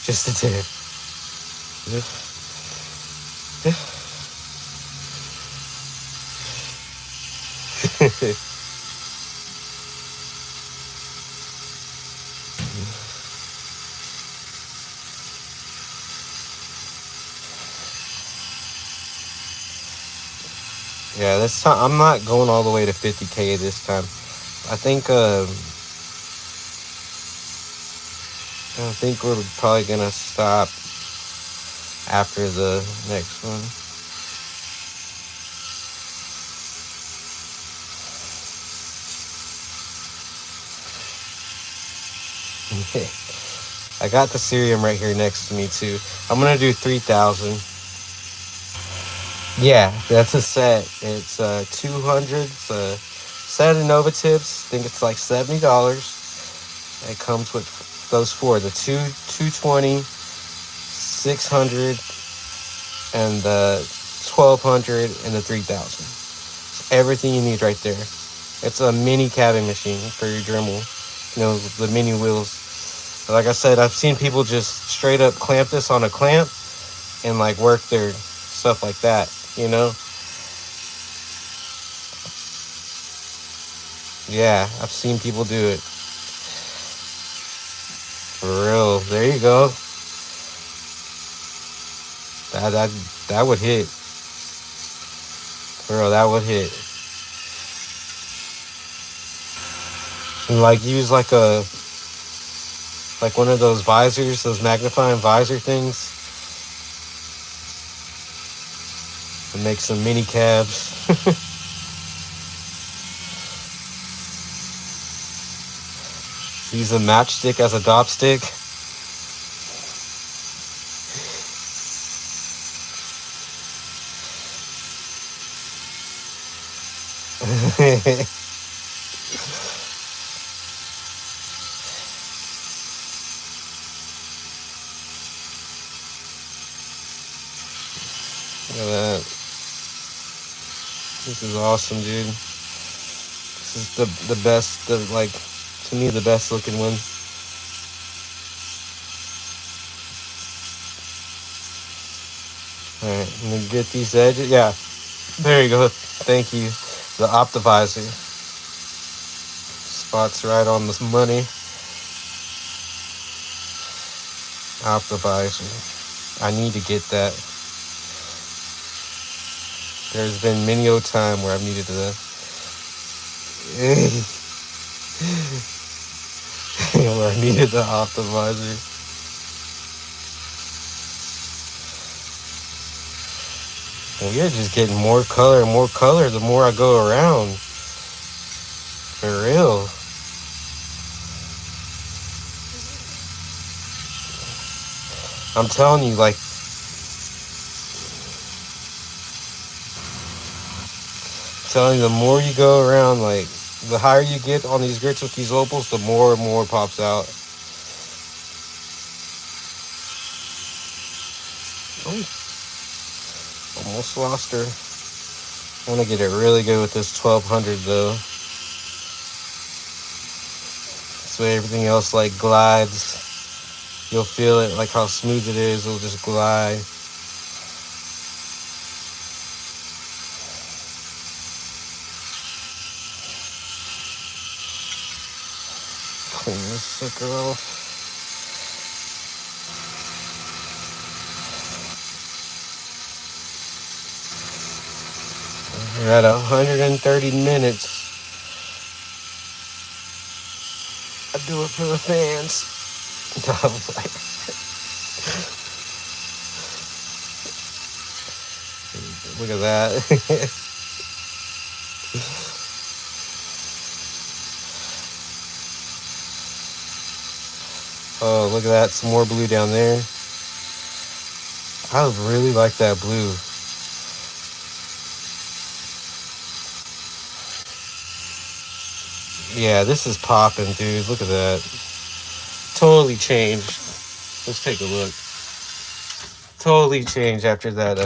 Just a tip. Yeah, this time I'm not going all the way to 50K this time. I think we're probably gonna stop after the next one. I got the cerium right here next to me too. I'm gonna do 3,000. Yeah, that's a set. It's 200. It's a set of Nova tips. I think it's like $70. It comes with those four: the 220, 600, and the 1200, and the 3,000. It's everything you need right there. It's a mini cabin machine for your Dremel. You know, the mini wheels. Like I said, I've seen people just straight up clamp this on a clamp and like work their stuff like that, you know? Yeah, I've seen people do it. For real. There you go. That would hit. For real, that would hit. And like use like one of those visors, those magnifying visor things. And make some mini cabs. Use a matchstick as a dopstick. Look at that. This is awesome, dude. This is the best, to me, the best looking one. Alright, I'm gonna get these edges. Yeah, there you go. Thank you. The Optivisor. spot's right on the money. Optimizer. I need to get that. There's been many a time where I've needed to where I needed the optimizer. And we are just getting more color and more color the more I go around. For real. I'm telling you, like, the more you go around, like, the higher you get on these grits with these opals, the more and more pops out. Oh, almost lost her. I want to get it really good with this 1200 though. This way everything else like glides. You'll feel it, like how smooth it is, it'll just glide. Clean this sucker off. We're at 130 minutes. I do it for the fans. Look at that. Oh, look at that. Some more blue down there. I really like that blue. Yeah, this is popping, dude. Look at that. Totally changed. Let's take a look. Totally changed after that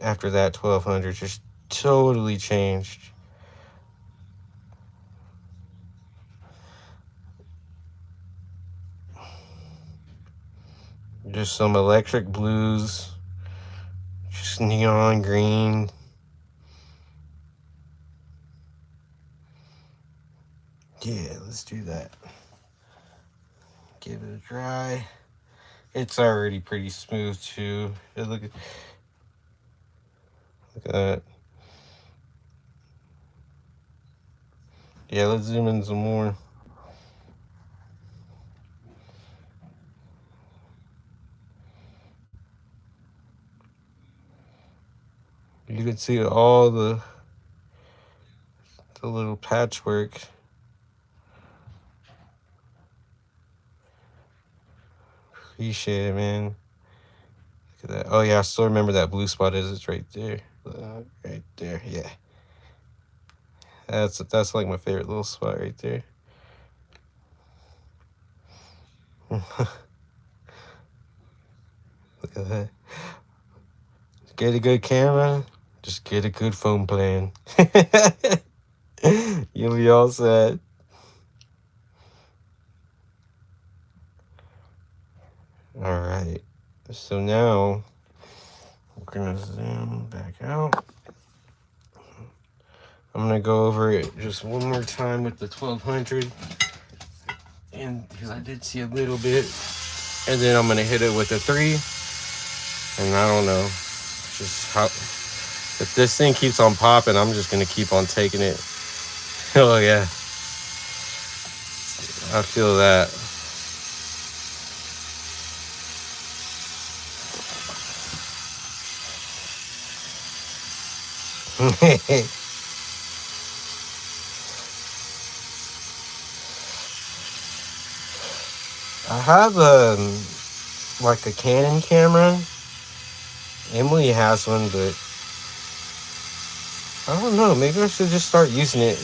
1200. Just totally changed. Just some electric blues. Just neon green. Yeah, let's do that. Give it a dry. It's already pretty smooth too. Look at that. Yeah, let's zoom in some more. You can see all the little patchwork. Appreciate it, man. Look at that. Oh yeah, I still remember that blue spot is. It's right there. Right there. Yeah. That's like my favorite little spot right there. Look at that. Get a good camera, just get a good phone plan. You'll be all set. All right. So now we're gonna zoom back out. I'm gonna go over it just one more time with the 1200, and because I did see a little bit, and then I'm gonna hit it with a 3. And I don't know, just how, if this thing keeps on popping, I'm just gonna keep on taking it. Oh yeah, I feel that. I have like a Canon camera. Emily has one, but I don't know. Maybe I should just start using it.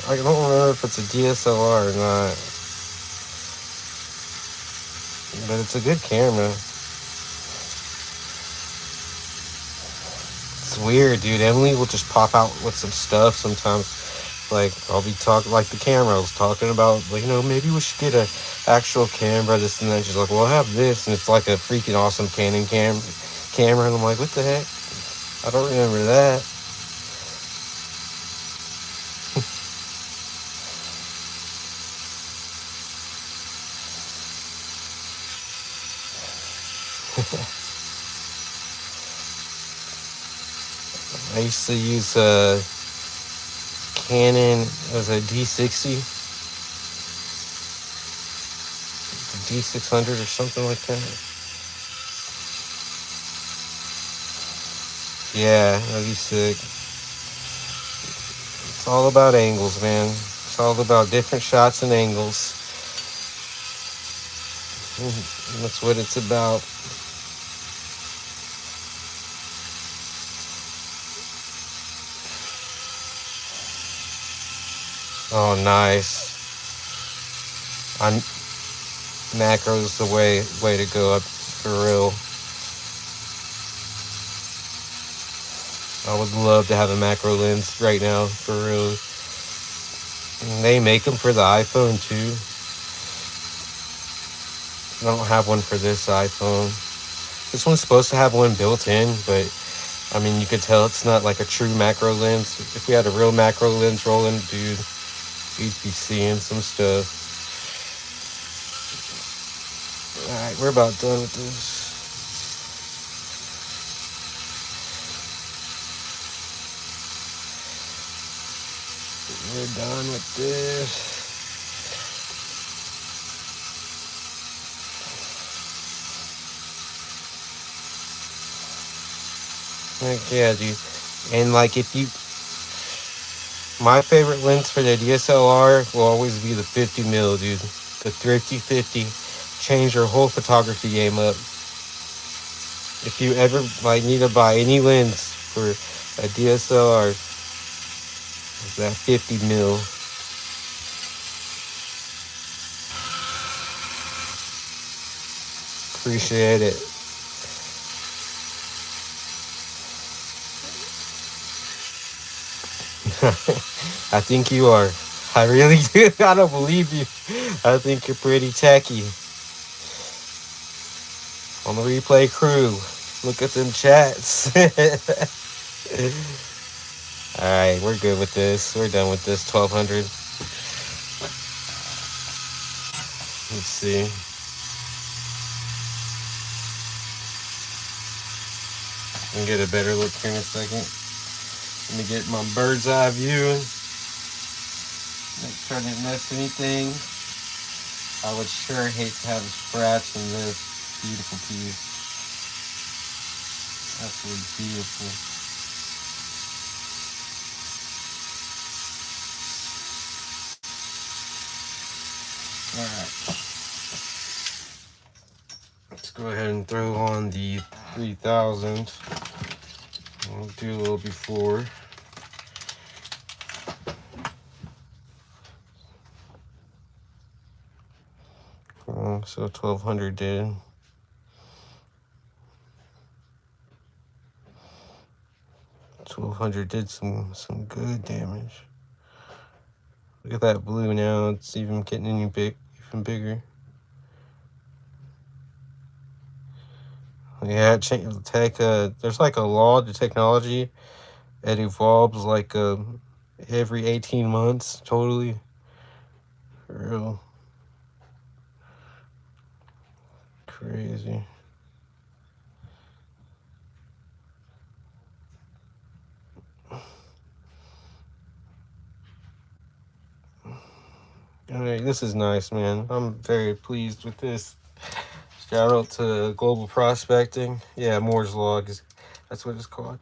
I don't remember if it's a DSLR or not, but it's a good camera. It's weird, dude. Emily will just pop out with some stuff sometimes. Like, I'll be talking, like the camera I was talking about, like, you know, maybe we should get a actual camera, this and that. She's like, well, I have this, and it's like a freaking awesome Canon camera, and I'm like, what the heck? I don't remember that. I used to use a Canon, it was a D60, D600 or something like that. Yeah, that'd be sick. It's all about angles, man. It's all about different shots and angles. And that's what it's about. Oh, nice. On macro's the way to go up for real. I would love to have a macro lens right now for real. And they make them for the iPhone too. I don't have one for this iPhone. This one's supposed to have one built in, but I mean, you could tell it's not like a true macro lens. If we had a real macro lens rolling, dude, you'd be seeing some stuff. Alright, we're about done with this. We're done with this. Like, yeah, dude. And like, if you, my favorite lens for the DSLR will always be the 50 mil, dude. The Thrifty 50 changed your whole photography game up. If you ever like need to buy any lens for a DSLR, it's that 50 mil. Appreciate it. I think you are. I really do. I don't believe you. I think you're pretty tacky. On the replay crew, look at them chats. Alright, we're good with this. We're done with this 1200. Let's see. I'll get a better look here in a second. Let me get my bird's eye view. Make sure I didn't miss anything. I would sure hate to have a scratch in this beautiful piece. Absolutely beautiful. Alright. Let's go ahead and throw on the 3000. I'll do a little before. So 1200 did. Did some good damage. Look at that blue now. It's even getting even bigger. Yeah, change the tech. There's like a law to technology. It evolves like every 18 months. Totally. For real. Crazy. Alright, this is nice, man. I'm very pleased with this. Shout out to Global Prospecting. Yeah, Moore's Law. That's what it's called.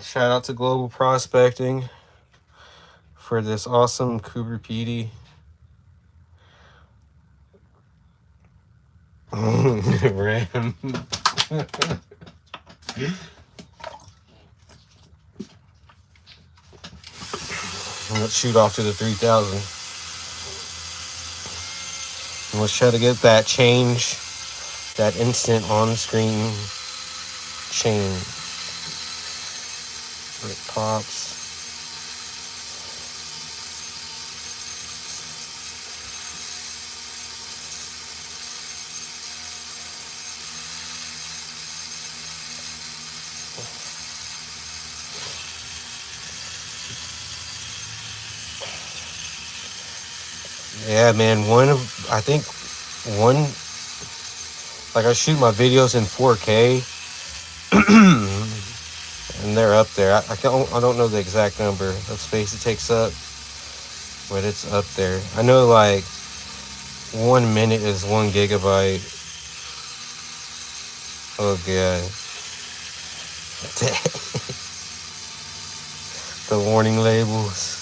Shout out to Global Prospecting for this awesome Coober Pedy. Ram. Let's shoot off to the 3000. And let's try to get that change, that instant on-screen change. Where it pops. Yeah, man, I think, like I shoot my videos in 4K, And they're up there. I don't know the exact number of space it takes up, but it's up there. I know like 1 minute is 1 gigabyte. Oh god. The warning labels.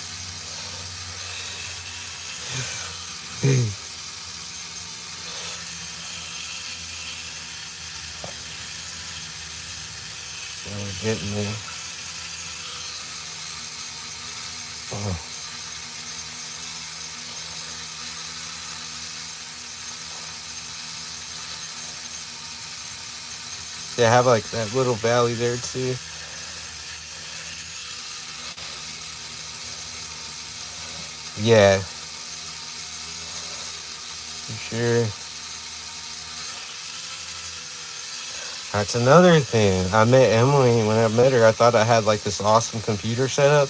We're getting there. Oh. Yeah, I have like that little valley there too. Yeah, for sure. That's another thing. I met Emily. When I met her, I thought I had like this awesome computer setup,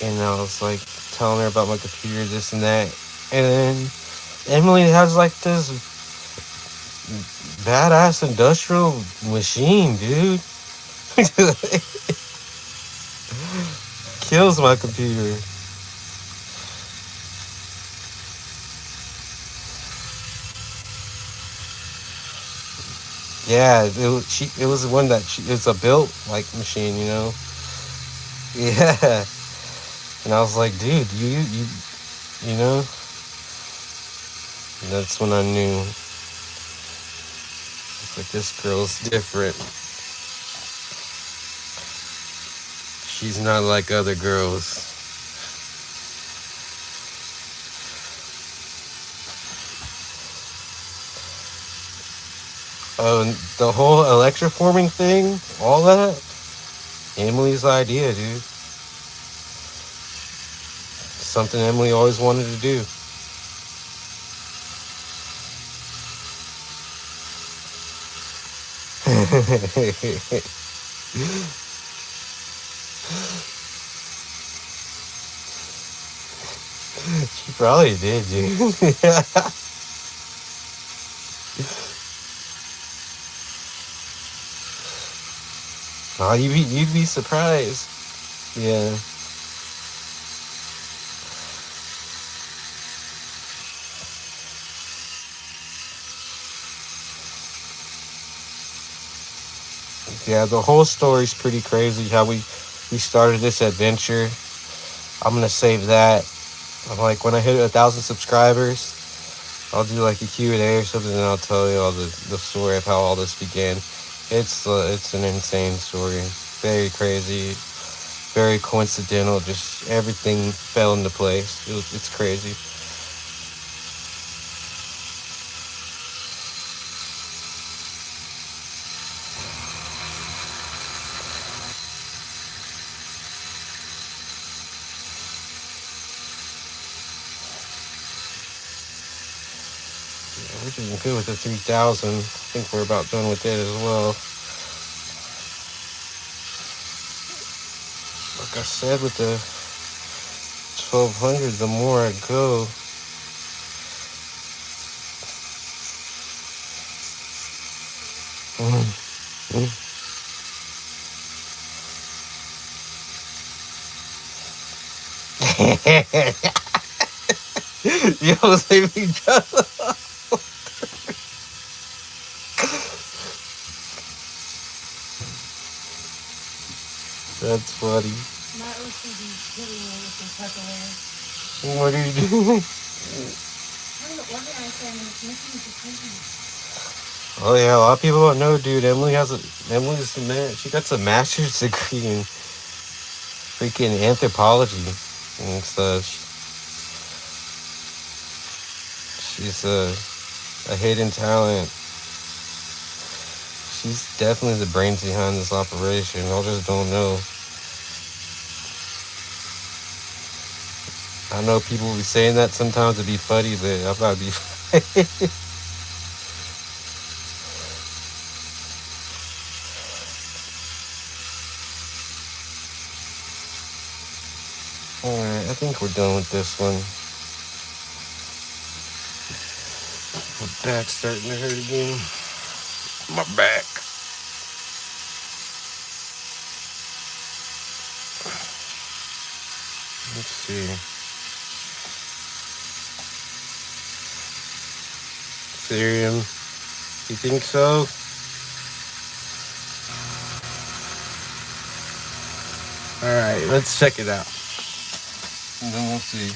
and I was like telling her about my computer, this and that, and then Emily has like this badass industrial machine, dude. Kills my computer. Yeah, it was one that it's a built like machine, you know. Yeah, and I was like, dude, you know. And that's when I knew. It's like this girl's different. She's not like other girls. Oh, and the whole electroforming thing, all that, Emily's idea, dude. Something Emily always wanted to do. She probably did, dude. Oh, you'd be surprised. Yeah. Yeah, the whole story's pretty crazy. How we started this adventure. I'm gonna save that. I'm like when I hit 1,000 subscribers, I'll do like a Q&A or something, and I'll tell you all the story of how all this began. It's an insane story, very crazy, very coincidental. Just everything fell into place. It's crazy. We're doing good with the 3,000. I think we're about done with it as well. Like I said, with the 1,200, the more I go, yo, they be That's funny. My OCD killing me with this Tupperware. What are you doing? I'm gonna organize them and it's missing the pieces. Oh yeah, a lot of people don't know, dude. Emily's man. She got a master's degree in freaking anthropology and stuff. She's a hidden talent. She's definitely the brains behind this operation. I just don't know. I know people will be saying that sometimes to be funny, but I'm about to be funny. Alright, I think we're done with this one. My back's starting to hurt again. My back. Let's see. Cerium. You think so? Alright, let's check it out. And then we'll see.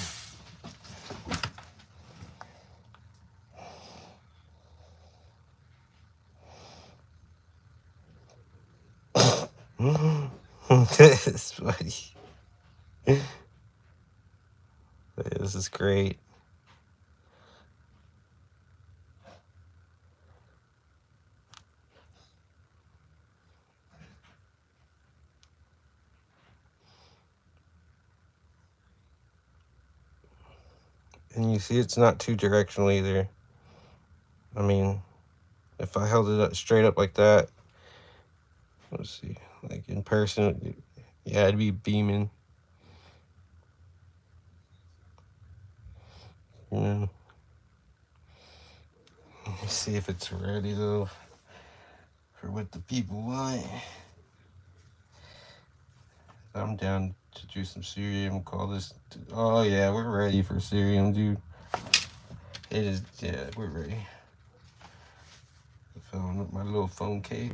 This is funny. This is great. And you see it's not too directional either. I mean, if I held it up straight up like that, let's see, like in person, yeah, it'd be beaming. Yeah. Let me see if it's ready though for what the people want. I'm down to do some cerium. Call this. Oh yeah, we're ready for cerium, dude. It is. Yeah, we're ready. I found my little phone case.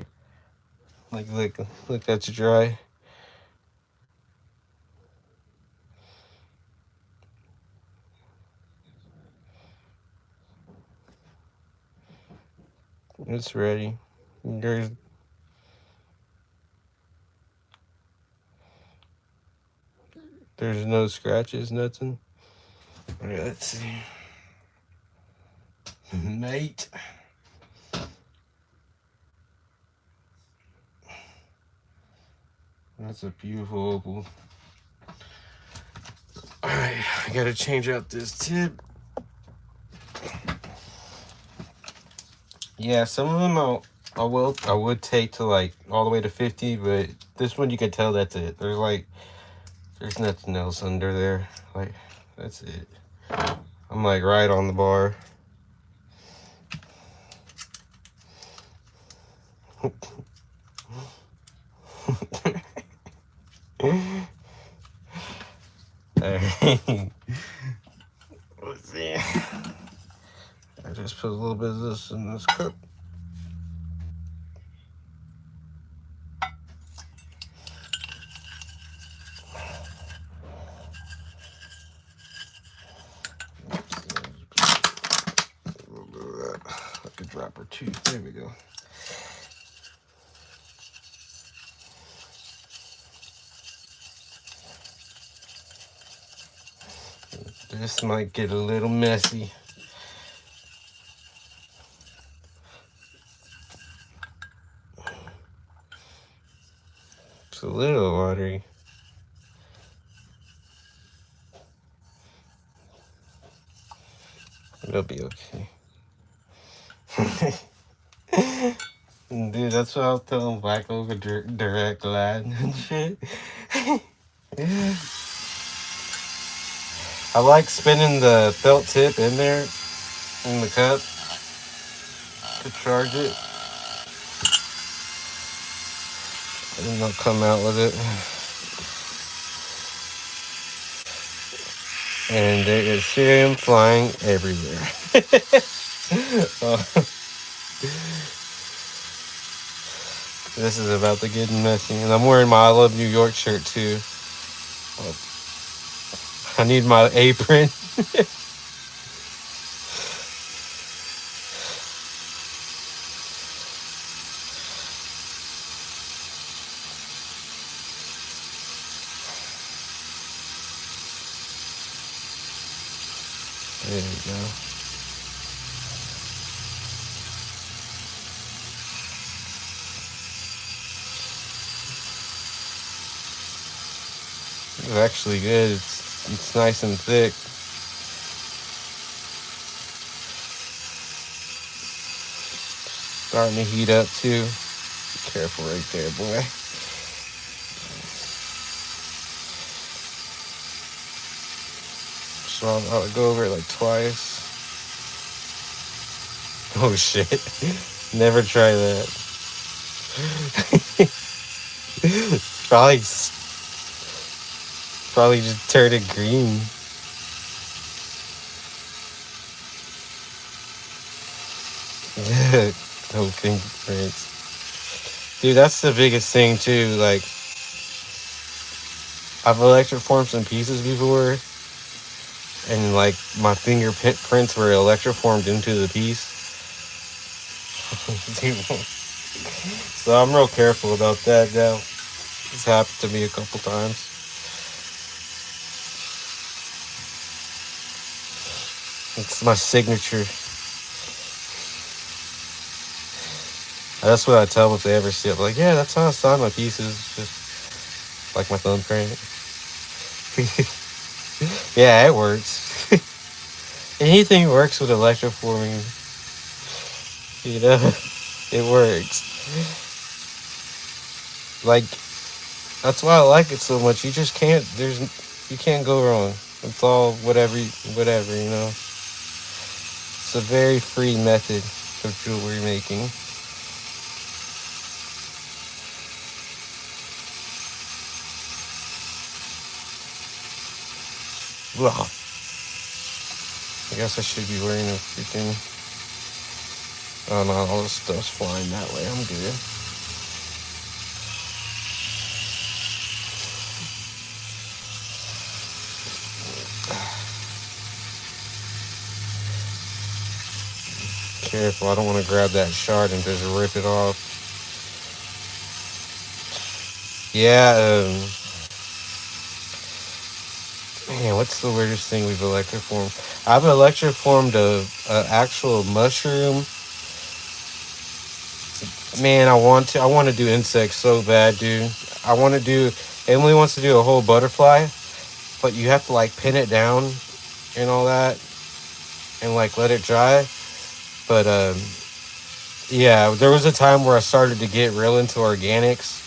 Look, that's dry. It's ready. There's no scratches, nothing. All right, let's see. Mate. That's a beautiful opal. Alright, I gotta change out this tip. Yeah, some of them I would take to like all the way to 50, but this one you can tell that's it. There's nothing else under there. Like, that's it. I'm like right on the bar. Alright. Let's see. I just put a little bit of this in this cup. A little bit of that. Like a drop or two. There we go. This might get a little messy. It's a little watery. It'll be okay. Dude, that's what I was telling Black over direct line and shit. I like spinning the felt tip in there in the cup to charge it. And then I'll come out with it. And there is cerium flying everywhere. This is about to get messy. And I'm wearing my I Love New York shirt too. I need my apron. There you go. It's actually good. It's nice and thick. Starting to heat up too. Be careful right there, boy. So I'll go over it like twice. Oh shit. Never try that. Probably just turned it green. No fingerprints. Dude, that's the biggest thing too. Like, I've electroformed some pieces before, and like my fingerprints were electroformed into the piece. So I'm real careful about that now. It's happened to me a couple times. It's my signature. That's what I tell them if they ever see it. I'm like, yeah, that's how I sign my pieces. Just like my thumbprint. Yeah, it works. Anything works with electroforming. You know, it works. Like, that's why I like it so much. You just can't. You can't go wrong. It's all whatever, whatever. You know. It's a very free method of jewelry making. Ugh. I guess I should be wearing a freaking. Oh no, all this stuff's flying that way. I'm good. Careful, I don't want to grab that shard and just rip it off. Yeah, man, what's the weirdest thing we've electroformed? I've electroformed a actual mushroom. Man, I want to do insects so bad, dude. I want to do. Emily wants to do a whole butterfly, but you have to like pin it down and all that, and like let it dry. But yeah, there was a time where I started to get real into organics,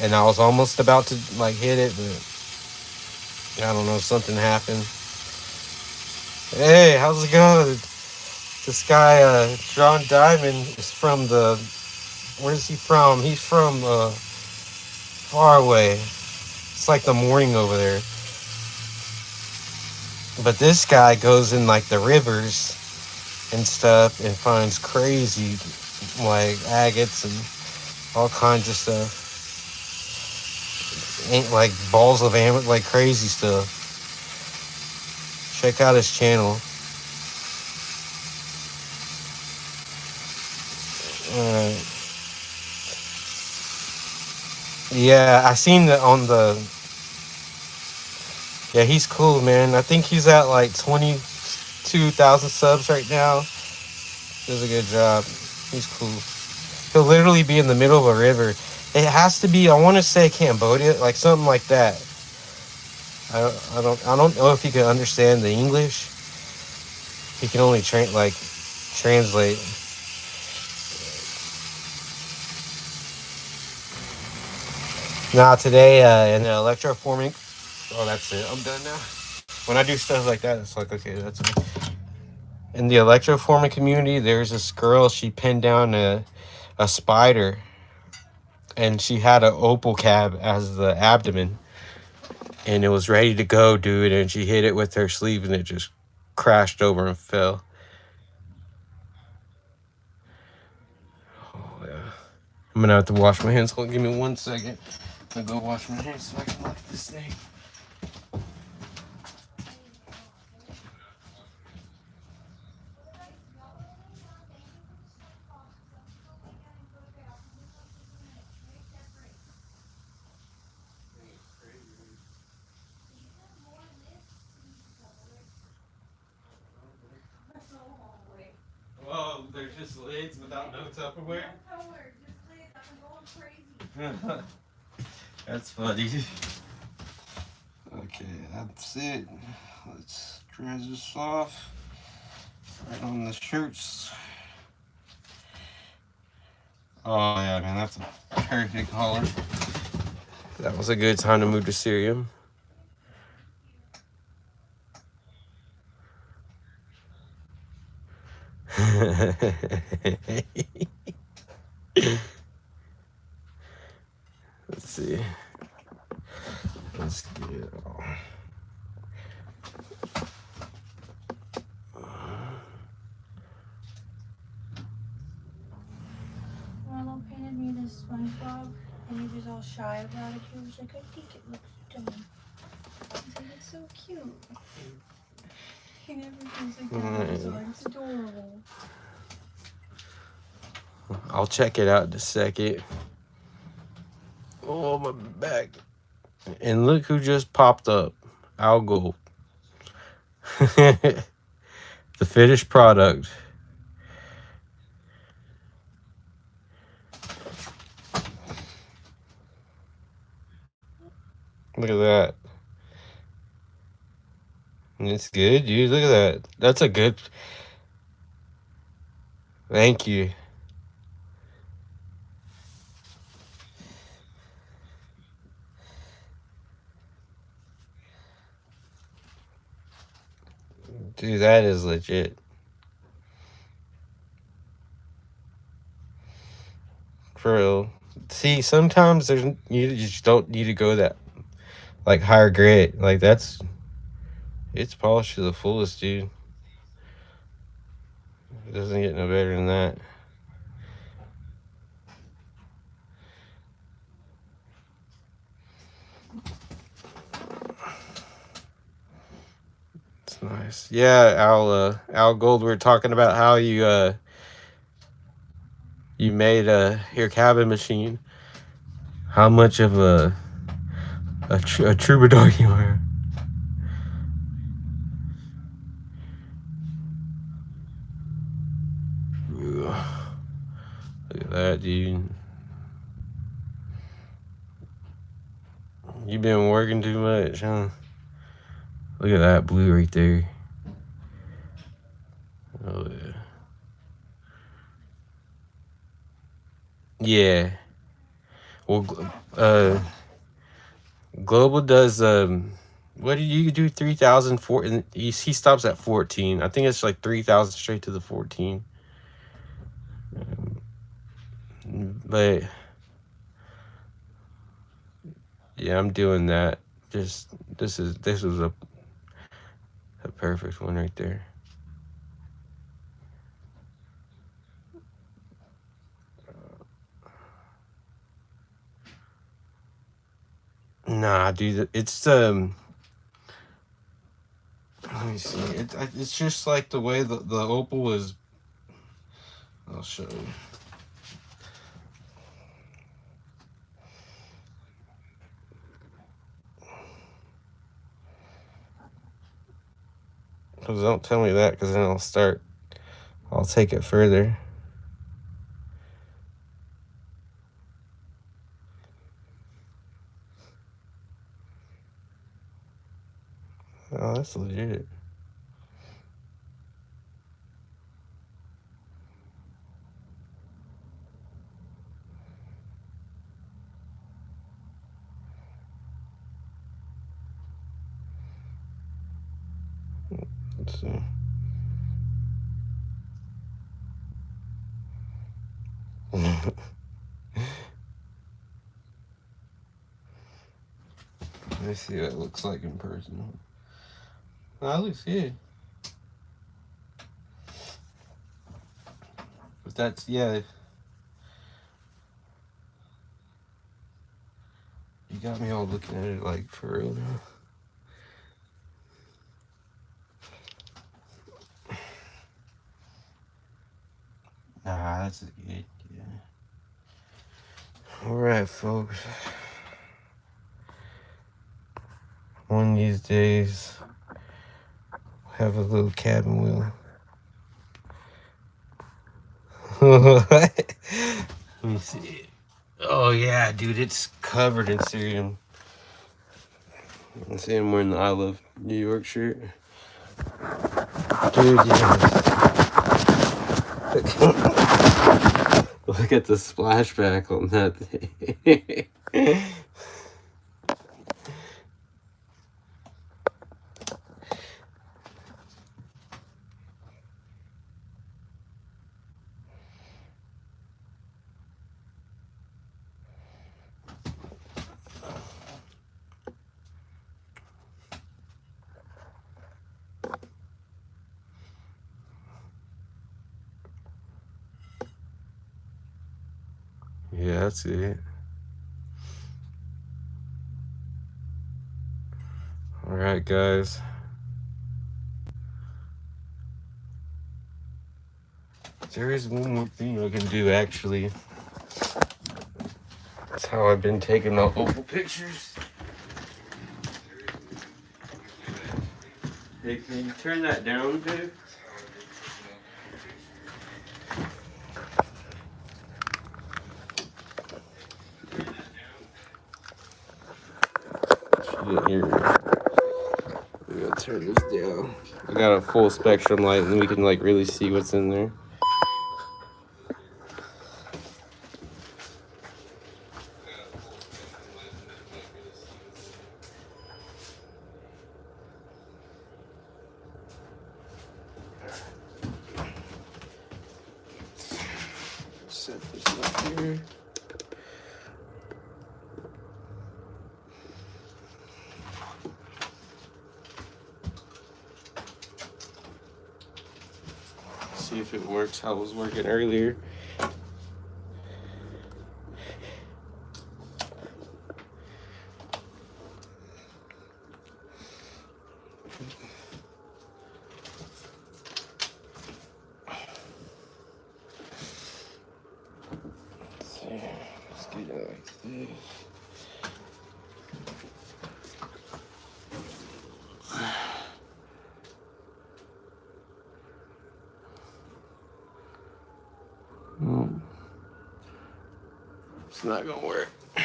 and I was almost about to like hit it, but I don't know, something happened. Hey, how's it going? This guy, John Diamond, is from the. Where's he from? He's from far away. It's like the morning over there. But this guy goes in like the rivers and stuff and finds crazy like agates and all kinds of stuff. Ain't like balls of like crazy stuff. Check out his channel. Yeah, I seen that on the. Yeah, he's cool, man. I think he's at like 22,000 subs right now. Does a good job. He's cool. He'll literally be in the middle of a river. It has to be. I want to say Cambodia, like something like that. I don't know if he can understand the English. He can only translate. Now today in the electroforming. Oh, that's it. I'm done now. When I do stuff like that, it's like, okay, that's it. In the electroforming community, there's this girl. She pinned down a spider, and she had an opal cab as the abdomen, and it was ready to go, dude. And she hit it with her sleeve, and it just crashed over and fell. Oh yeah. I'm gonna have to wash my hands. Hold, give me 1 second. I'm gonna go wash my hands so I can lift this thing. Whoa, they're just lids without no Tupperware? That's funny. Okay, that's it. Let's dry this off. Right on the shirts. Oh yeah, man, that's a perfect color. That was a good time to move to cerium. Let's see. Let's get Marlo painted me this SpongeBob, and he was all shy about it. He was like, I think it looks dumb. I was like, it's so cute. He never feels like dinosaur. It's adorable. I'll check it out in a second. Oh, my back. And look who just popped up. Al Gold. The finished product. Look at that. It's good, dude. Look at that. That's a good... Thank you. Dude, that is legit. For real. See, sometimes you just don't need to go that like higher grade. Like it's polished to the fullest, dude. It doesn't get no better than that. It's nice. Yeah, Al Gold, we were talking about how you made your cabin machine. How much of a troubadour you are. Look at that, dude. You been working too much, huh? Look at that blue right there. Oh, yeah. Yeah. Well, Global does, what do you do? 3,004, and he stops at 14. I think it's like 3,000 straight to the 14. But yeah, I'm doing that. Just this was a perfect one right there. Nah, dude, it's let me see. It's just like the way the opal is. I'll show you. Cause don't tell me that, cause then I'll take it further. Oh, that's legit. Let's see. Let me see what it looks like in person. Oh, that looks good. But that's, yeah. You got me all looking at it like for real now. Nah, that's good. Yeah. All right, folks. One of these days, have a little cabin wheel. Let me see. Oh yeah, dude, it's covered in cerium. See, I'm wearing the I Love New York shirt. Dude, yes. Look at the splashback on that thing. Yeah, that's it. Alright, guys. There is one more thing I can do, actually. That's how I've been taking the opal pictures. Hey, can you turn that down, dude? She didn't hear me. We gotta turn this down. I got a full spectrum light, and we can like really see what's in there. Set this up here. See if it works how it was working earlier. Let's get it like this. It's not gonna work. I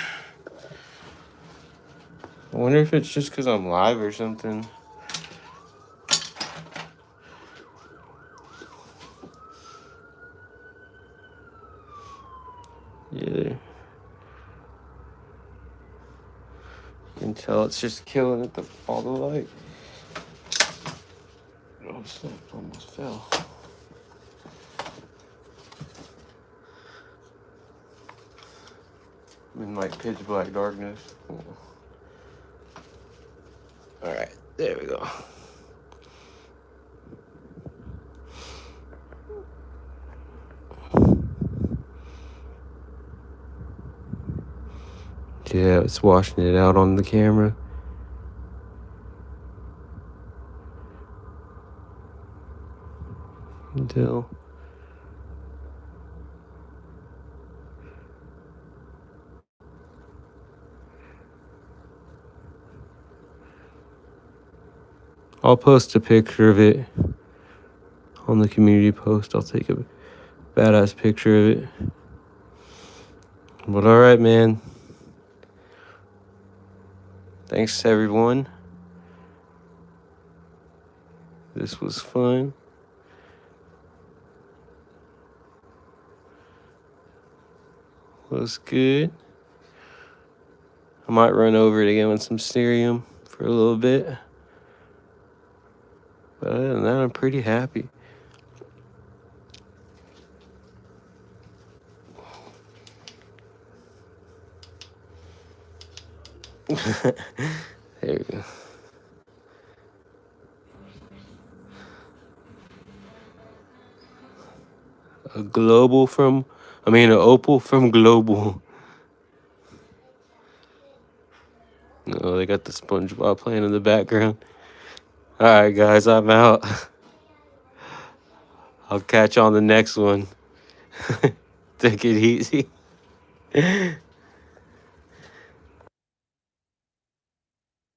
wonder if it's just because I'm live or something. Yeah. You can tell it's just killing it, all the light. Oh, snap, almost fell. I'm in like pitch black darkness. Alright, there we go. Yeah, it's washing it out on the camera. Until I'll post a picture of it on the community post. I'll take a badass picture of it. But alright, man. Thanks, everyone. This was fun. Was good. I might run over it again with some cerium for a little bit. But other than that, I'm pretty happy. There we go. An opal from Global. Oh, they got the SpongeBob playing in the background. Alright, guys, I'm out. I'll catch you on the next one. Take it easy.